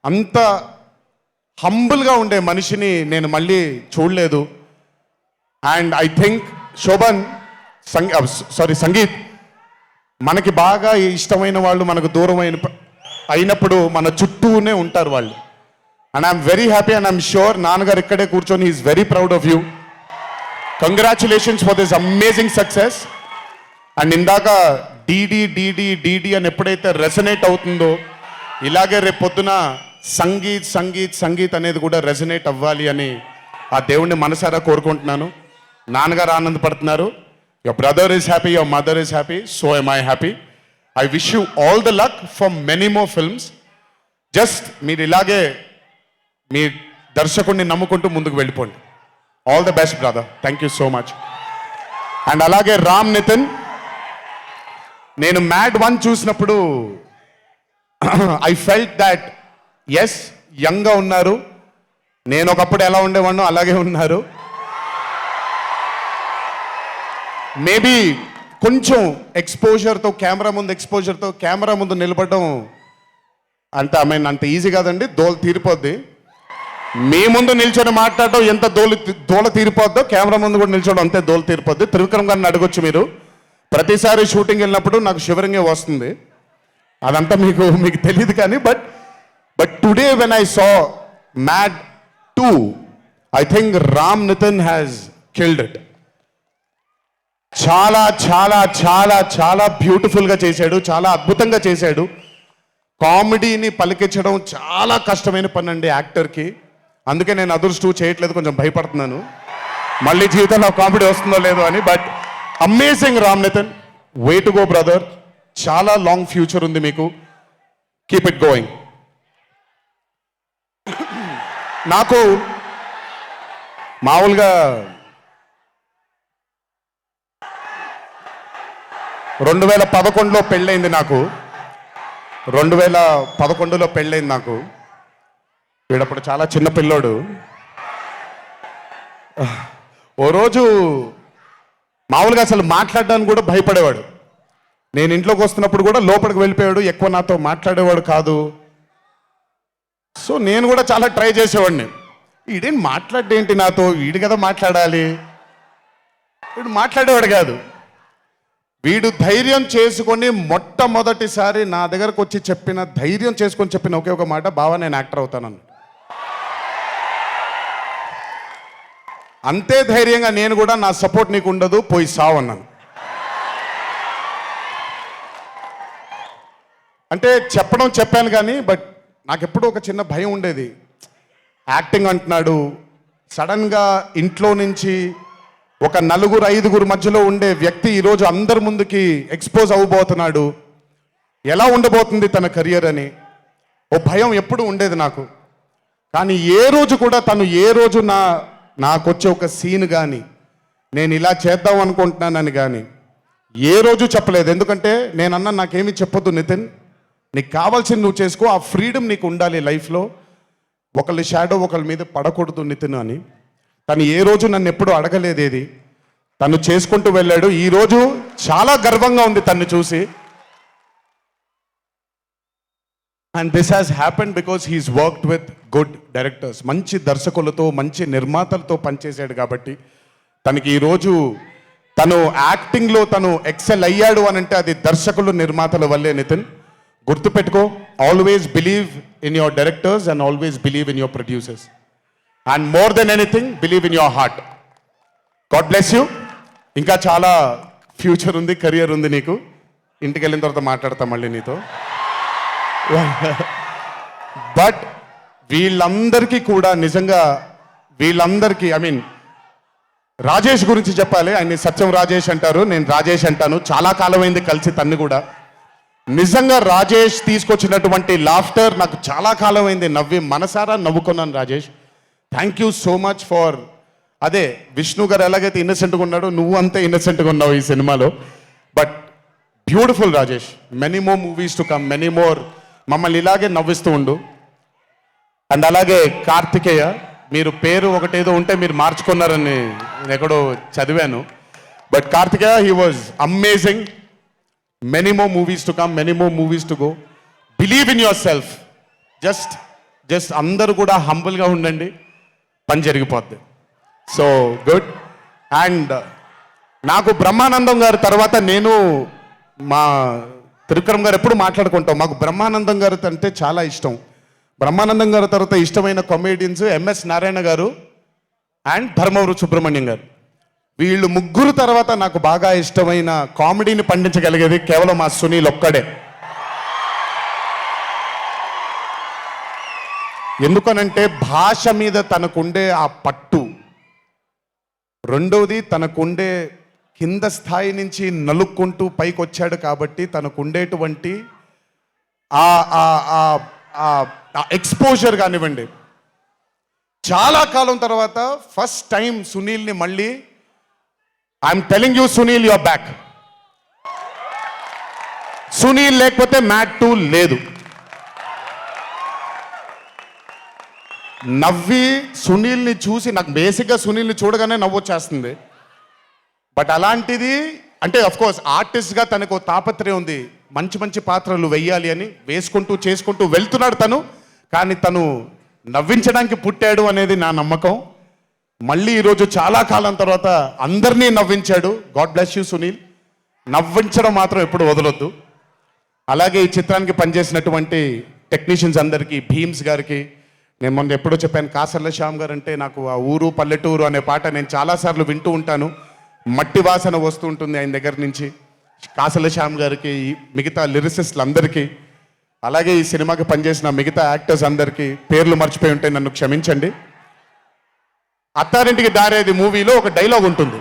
అంత హంబుల్గా ఉండే మనిషిని నేను మళ్ళీ చూడలేదు. And I think Shobhan Sangeet, మనకి బాగా ఇష్టమైన వాళ్ళు మనకు దూరం అయినప్పుడు మన చుట్టూనే ఉంటారు వాళ్ళు. And I'm very happy and I'm sure నాన్నగారు ఇక్కడే కూర్చొని is very proud of you. Congratulations for this amazing success. And ఇందాక డీడీ డీడీ డీడీ అని ఎప్పుడైతే రెసనేట్ అవుతుందో, ఇలాగే రేపు పొద్దున సంగీత్ సంగీత్ సంగీత్ అనేది కూడా రెసనేట్ అవ్వాలి అని ఆ దేవుణ్ణి మనసారా కోరుకుంటున్నాను. నాన్నగారు ఆనందపడుతున్నారు. Your brother is happy, your mother is happy, so am I happy. I wish you all the luck for many more films. Just మీరు ఇలాగే మీ దర్శకుడిని నమ్ముకుంటూ ముందుకు వెళ్ళిపోండి. All the best brother. Thank you so much. And అలాగే రామ్ నితిన్, నేను mad 1 చూసినప్పుడు I felt that yes యంగ్గా ఉన్నారు, నేను ఒకప్పుడు ఎలా ఉండేవాడినో అలాగే ఉన్నారు. మేబీ కొంచెం ఎక్స్పోజర్తో కెమెరా ముందు నిలబడడం అంత ఈజీ కాదండి, దోల తీరిపోద్ది. మీ ముందు నిల్చొని మాట్లాడడం ఎంత దోల తీరిపోద్దో, కెమెరా ముందు కూడా నిల్చోవడం అంతే దోల తీరిపోద్ది. త్రివిక్రమ్ గారిని అడగొచ్చు మీరు. ప్రతిసారి షూటింగ్ వెళ్ళినప్పుడు నాకు షివరింగే వస్తుంది, అదంతా మీకు తెలియదు. కానీ but today when I saw mad 2, I think Ram Nitin has killed it. చాలా చాలా చాలా చాలా బ్యూటిఫుల్గా చేశాడు, చాలా అద్భుతంగా చేశాడు. కామెడీని పలికించడం చాలా కష్టమైన పని అండి యాక్టర్కి. అందుకే నేను అదర్స్ 2 చేయట్లేదు, కొంచెం భయపడుతున్నాను మళ్ళీ జీవితంలో కామెడీ వస్తుందో లేదో అని. But amazing Ram Nitin, way to go brother. చాలా లాంగ్ ఫ్యూచర్ ఉంది మీకు, కీప్ ఇట్ గోయింగ్. నాకు మామూలుగా 2011లో పెళ్ళైంది నాకు. 2011లో పెళ్ళైంది నాకు. వీడప్పుడు చాలా చిన్న పిల్లోడు. ఓ రోజు మామూలుగా అసలు మాట్లాడడానికి కూడా భయపడేవాడు. నేను ఇంట్లోకి వస్తున్నప్పుడు కూడా లోపలికి వెళ్ళిపోయాడు, ఎక్కువ నాతో మాట్లాడేవాడు కాదు. సో నేను కూడా చాలా ట్రై చేసేవాడిని. వీడేం మాట్లాడేంటి నాతో, వీడు కదా మాట్లాడాలి, వీడు మాట్లాడేవాడు కాదు. వీడు ధైర్యం చేసుకొని మొట్టమొదటిసారి నా దగ్గరకు వచ్చి ధైర్యం చేసుకొని చెప్పిన ఒకే ఒక మాట, బావా నేను యాక్టర్ అవుతానని. అంతే ధైర్యంగా నేను కూడా నా సపోర్ట్ నీకు ఉండదు, పోయి సావు అన్నాను. అంటే చెప్పాను కానీ బట్ నాకెప్పుడు ఒక చిన్న భయం ఉండేది. యాక్టింగ్ అంటున్నాడు, సడన్గా ఇంట్లో నుంచి ఒక 4-5 మధ్యలో ఉండే వ్యక్తి ఈరోజు అందరి ముందుకి ఎక్స్పోజ్ అవ్వబోతున్నాడు, ఎలా ఉండబోతుంది తన కెరియర్ అని ఓ భయం ఎప్పుడు ఉండేది నాకు. కానీ ఏ రోజు కూడా తను నాకు వచ్చే ఒక సీన్ కానీ నేను ఇలా చేద్దాం అనుకుంటున్నానని కానీ ఏ రోజు చెప్పలేదు. ఎందుకంటే నేనన్నా నాకేమీ చెప్పొద్దు నితిన్, నీకు కావాల్సింది నువ్వు చేసుకో, ఆ ఫ్రీడమ్ నీకు ఉండాలి లైఫ్లో, ఒకళ్ళ షాడో ఒకళ్ళ మీద పడకూడదు నితిన్ అని. తను ఏ రోజు నన్ను ఎప్పుడు అడగలేదేది, తను చేసుకుంటూ వెళ్ళాడు. ఈరోజు చాలా గర్వంగా ఉంది తను చూసి. And this has happened because he's worked with good directors. మంచి దర్శకులతో మంచి నిర్మాతలతో పనిచేశాడు కాబట్టి తనకి ఈరోజు తను యాక్టింగ్లో తను ఎక్సెల్ అయ్యాడు అని అంటే అది దర్శకులు నిర్మాతల వల్లే. నితిన్ గుర్తుపెట్టుకో, always believe in your directors and always believe in your producers and more than anything believe in your heart. God bless you. ఇంకా చాలా ఫ్యూచర్ ఉంది, కెరియర్ ఉంది నీకు. ఇంటికి వెళ్ళిన తర్వాత మాట్లాడతా మళ్ళీ నీతో. బట్ వీళ్ళందరికీ కూడా నిజంగా వీళ్ళందరికీ రాజేష్ గురించి చెప్పాలి. ఆయన్ని సత్యం రాజేష్ అంటారు, నేను రాజేష్ అంటాను. చాలా కాలమైంది కలిసి తన్ని కూడా. నిజంగా రాజేష్ తీసుకొచ్చినటువంటి లాఫ్టర్ నాకు చాలా కాలమైంది, నవ్వి మనసారా నవ్వుకున్నాను. Rajesh, thank you so much for, అదే విష్ణు గారు ఎలాగైతే ఇన్నసెంట్గా ఉన్నాడో నువ్వు అంతే ఇన్నసెంట్గా ఉన్నావు ఈ సినిమాలో. But beautiful Rajesh, many more movies to come, many more. మమ్మల్ని ఇలాగే నవ్విస్తూ ఉండు. అండ్ అలాగే కార్తికేయ, మీరు పేరు ఒకటేదో ఉంటే మీరు మార్చుకున్నారని నేను ఎక్కడో చదివాను. But Karthikeya, he was amazing. Many more movies to come, many more movies to go. Believe in yourself. Just అందరూ కూడా హంబుల్గా ఉండండి, పని జరిగిపోద్ది. So good. అండ్ నాకు బ్రహ్మానందం గారి తర్వాత నేను మా త్రివిక్రమ్ గారు ఎప్పుడు మాట్లాడుకుంటాం. మాకు బ్రహ్మానందం గారు అంటే చాలా ఇష్టం. బ్రహ్మానందం గారి తర్వాత ఇష్టమైన కామెడియన్స్ ఎంఎస్ నారాయణ గారు అండ్ ధర్మవరం సుబ్రహ్మణ్యం గారు. వీళ్ళు ముగ్గురు తర్వాత నాకు బాగా ఇష్టమైన కామెడీని పండించగలిగేది కేవలం మా సునీల్ ఒక్కడే. ఎందుకనంటే భాష మీద తనకుండే ఆ పట్టు, రెండవది తనకుండే కింద స్థాయి నుంచి నలుక్కుంటూ పైకి వచ్చాడు కాబట్టి తనకుండేటువంటి ఎక్స్పోజర్ కానివ్వండి. చాలా కాలం తర్వాత ఫస్ట్ టైం సునీల్ని మళ్ళీ, I'm telling you Sunil, your back. Sunil లేకపోతే మ్యాట్ 2 లేదు. నవ్వి సునీల్ని చూసి నాకు బేసిక్గా సునీల్ని చూడగానే నవ్వు వచ్చేస్తుంది. బట్ అలాంటిది అంటే అఫ్కోర్స్ ఆర్టిస్ట్గా తనకు తాపత్రయం ఉంది, మంచి మంచి పాత్రలు వెయ్యాలి అని వేసుకుంటూ చేసుకుంటూ వెళ్తున్నాడు తను. కానీ తను నవ్వించడానికి పుట్టాడు అనేది నా నమ్మకం. మళ్ళీ ఈరోజు చాలా కాలం తర్వాత అందరినీ నవ్వించాడు. God bless you Sunil. నవ్వించడం మాత్రం ఎప్పుడు వదలొద్దు. అలాగే ఈ చిత్రానికి పనిచేసినటువంటి టెక్నీషియన్స్ అందరికీ, భీమ్స్ గారికి, నేను మొన్న ఎప్పుడో చెప్పాను, కాసర్ల శ్యామ్ గారు అంటే నాకు ఆ ఊరు పల్లెటూరు అనే పాట నేను చాలాసార్లు వింటూ ఉంటాను. మట్టి వాసన వస్తూ ఉంటుంది ఆయన దగ్గర నుంచి. కాసర్ల శ్యామ్ గారికి, మిగతా లిరిసిస్టులు అందరికీ, అలాగే ఈ సినిమాకి పనిచేసిన మిగతా యాక్టర్స్ అందరికీ పేర్లు మర్చిపోయి ఉంటే నన్ను క్షమించండి. అత్తారింటికి దారేది మూవీలో ఒక డైలాగ్ ఉంటుంది,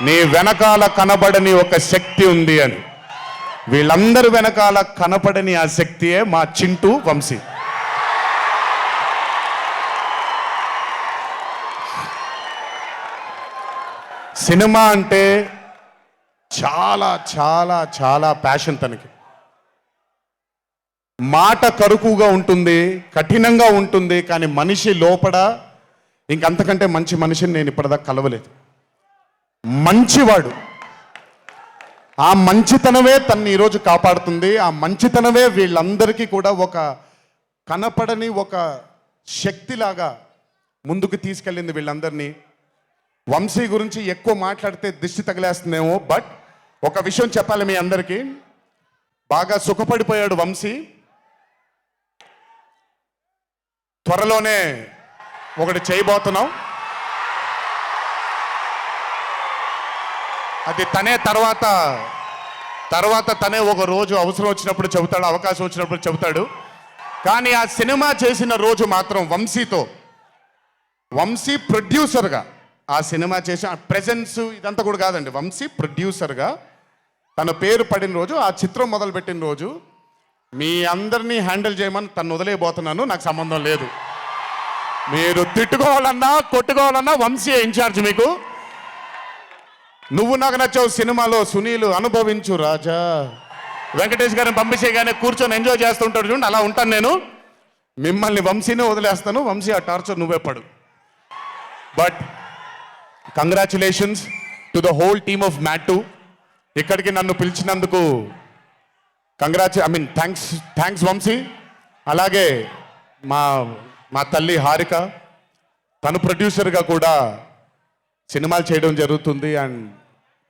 నీ వెనకాల కనబడని ఒక శక్తి ఉంది అని. వీళ్ళందరి వెనకాల కనపడని ఆ శక్తియే మా చింటూ వంశీ. సినిమా అంటే చాలా చాలా చాలా ప్యాషన్ తనకి. మాట కరుకుగా ఉంటుంది, కఠినంగా ఉంటుంది, కానీ మనిషి లోపల ఇంకంతకంటే మంచి మనిషిని నేను ఇప్పటిదాకా కలవలేదు. మంచివాడు. ఆ మంచితనమే తన్ని ఈరోజు కాపాడుతుంది. ఆ మంచితనమే వీళ్ళందరికీ కూడా ఒక కనపడని ఒక శక్తిలాగా ముందుకు తీసుకెళ్ళింది వీళ్ళందరినీ. వంశీ గురించి ఎక్కువ మాట్లాడితే దిష్టి తగిలేస్తుందేమో, బట్ ఒక విషయం చెప్పాలి మీ అందరికీ. బాగా సుఖపడిపోయాడు వంశీ. త్వరలోనే ఒకటి చేయబోతున్నాం. అది తనే తర్వాత తనే ఒక రోజు అవసరం వచ్చినప్పుడు చెబుతాడు, అవకాశం వచ్చినప్పుడు చెబుతాడు. కానీ ఆ సినిమా చేసిన రోజు మాత్రం వంశీతో, వంశీ ప్రొడ్యూసర్గా ఆ సినిమా చేసిన ప్రెజెన్స్ ఇదంతా కూడా కాదండి, వంశీ ప్రొడ్యూసర్గా తన పేరు పడిన రోజు, ఆ చిత్రం మొదలుపెట్టిన రోజు, మీ అందరినీ హ్యాండిల్ చేయమని తను వదిలేయబోతున్నాను, నాకు సంబంధం లేదు. మీరు తిట్టుకోవాలన్నా కొట్టుకోవాలన్నా వంశీ ఇన్ఛార్జ్ మీకు. నువ్వు నాకు నచ్చావు సినిమాలో సునీల్, అనుభవించు రాజా, వెంకటేష్ గారిని పంపించేయగానే కూర్చొని ఎంజాయ్ చేస్తుంటాడు చూడండి, అలా ఉంటాను నేను. మిమ్మల్ని వంశీనే వదిలేస్తాను, వంశీ ఆ టార్చర్ నువ్వే పడు. But congratulations to the whole team of mad 2. ఇక్కడికి నన్ను పిలిచినందుకు థ్యాంక్స్ వంశీ. అలాగే మా తల్లి హారిక, తను ప్రొడ్యూసర్గా కూడా సినిమాలు చేయడం జరుగుతుంది. అండ్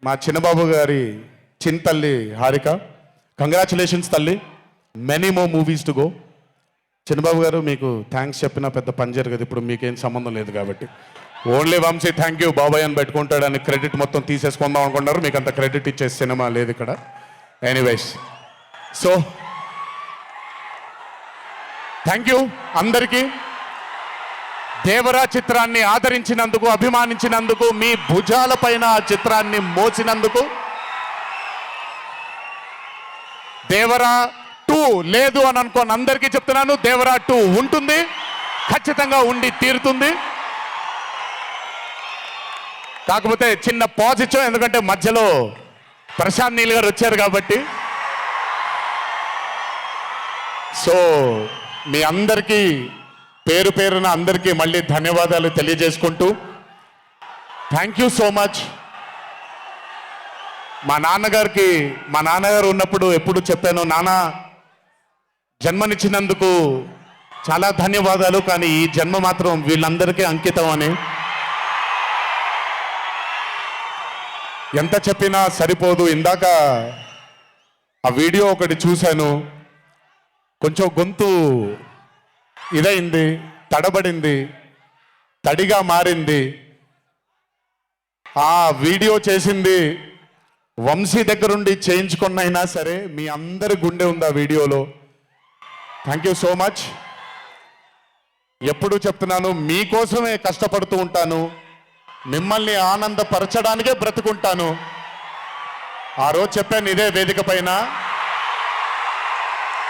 మా చిన్నబాబు గారి తల్లి హారిక, కంగ్రాచులేషన్స్ తల్లి, many more movies to go. Chinnababu garu మీకు థ్యాంక్స్ చెప్పినా పెద్ద పని జరగదు, ఇప్పుడు మీకేం సంబంధం లేదు కాబట్టి. ఓన్లీ వంశీ థ్యాంక్ యూ బాబాయ్ అని పెట్టుకుంటాడని క్రెడిట్ మొత్తం తీసేసుకుందాం అనుకున్నారు, మీకు అంత క్రెడిట్ ఇచ్చే సినిమా లేదు ఇక్కడ. ఎనీవేస్, సో థ్యాంక్ యూ అందరికీ. దేవరా చిత్రాన్ని ఆదరించినందుకు, అభిమానించినందుకు, మీ భుజాల పైన ఆ చిత్రాన్ని మోసినందుకు. దేవరా 2 లేదు అని అనుకోని అందరికీ చెప్తున్నాను, దేవరా 2 ఉంటుంది, ఖచ్చితంగా ఉండి తీరుతుంది. కాకపోతే చిన్న పాజ్ ఇచ్చాం, ఎందుకంటే మధ్యలో ప్రశాంత్ నీల్ గారు వచ్చారు కాబట్టి. సో మీ అందరికీ పేరు పేరున అందరికీ మళ్ళీ ధన్యవాదాలు తెలియజేసుకుంటూ, థ్యాంక్ యూ సో మచ్. మా నాన్నగారు ఉన్నప్పుడు ఎప్పుడు చెప్పాను, నాన్న జన్మనిచ్చినందుకు చాలా ధన్యవాదాలు, కానీ ఈ జన్మ మాత్రం వీళ్ళందరికీ అంకితం అని. ఎంత చెప్పినా సరిపోదు. ఇందాక ఆ వీడియో ఒకటి చూశాను, కొంచెం గొంతు ఇదైంది, తడబడింది, తడిగా మారింది. ఆ వీడియో చేసింది వంశీ దగ్గరుండి చేయించుకున్నైనా సరే మీ అందరి గుండె ఉంది ఆ వీడియోలో. Thank you so much. ఎప్పుడు చెప్తున్నాను, మీకోసమే కష్టపడుతూ ఉంటాను, మిమ్మల్ని ఆనందపరచడానికే బ్రతుకుంటాను. ఆ రోజు చెప్పాను ఇదే వేదిక పైన,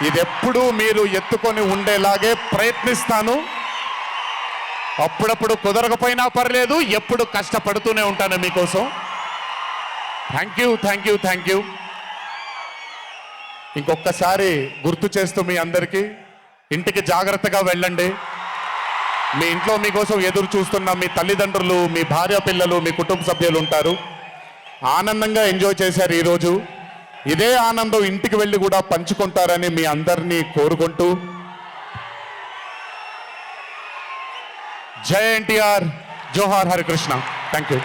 ఇది ఎప్పుడూ మీరు ఎత్తుకొని ఉండేలాగే ప్రయత్నిస్తాను. అప్పుడప్పుడు కుదరకపోయినా పర్లేదు, ఎప్పుడు కష్టపడుతూనే ఉంటాను మీకోసం. Thank you, thank you, thank you. ఇంకొకసారి గుర్తు చేస్తూ మీ అందరికీ, ఇంటికి జాగ్రత్తగా వెళ్ళండి. మీ ఇంట్లో మీకోసం ఎదురు చూస్తున్న మీ తల్లిదండ్రులు, మీ భార్య పిల్లలు, మీ కుటుంబ సభ్యులు ఉంటారు. ఆనందంగా ఎంజాయ్ చేశారు ఈరోజు. ఇదే ఆనందం ఇంటికి వెళ్ళి కూడా పంచుకుంటారని మీ అందరినీ కోరుకుంటూ, జై ఎన్టీఆర్, జోహార్ హరికృష్ణ. Thank you.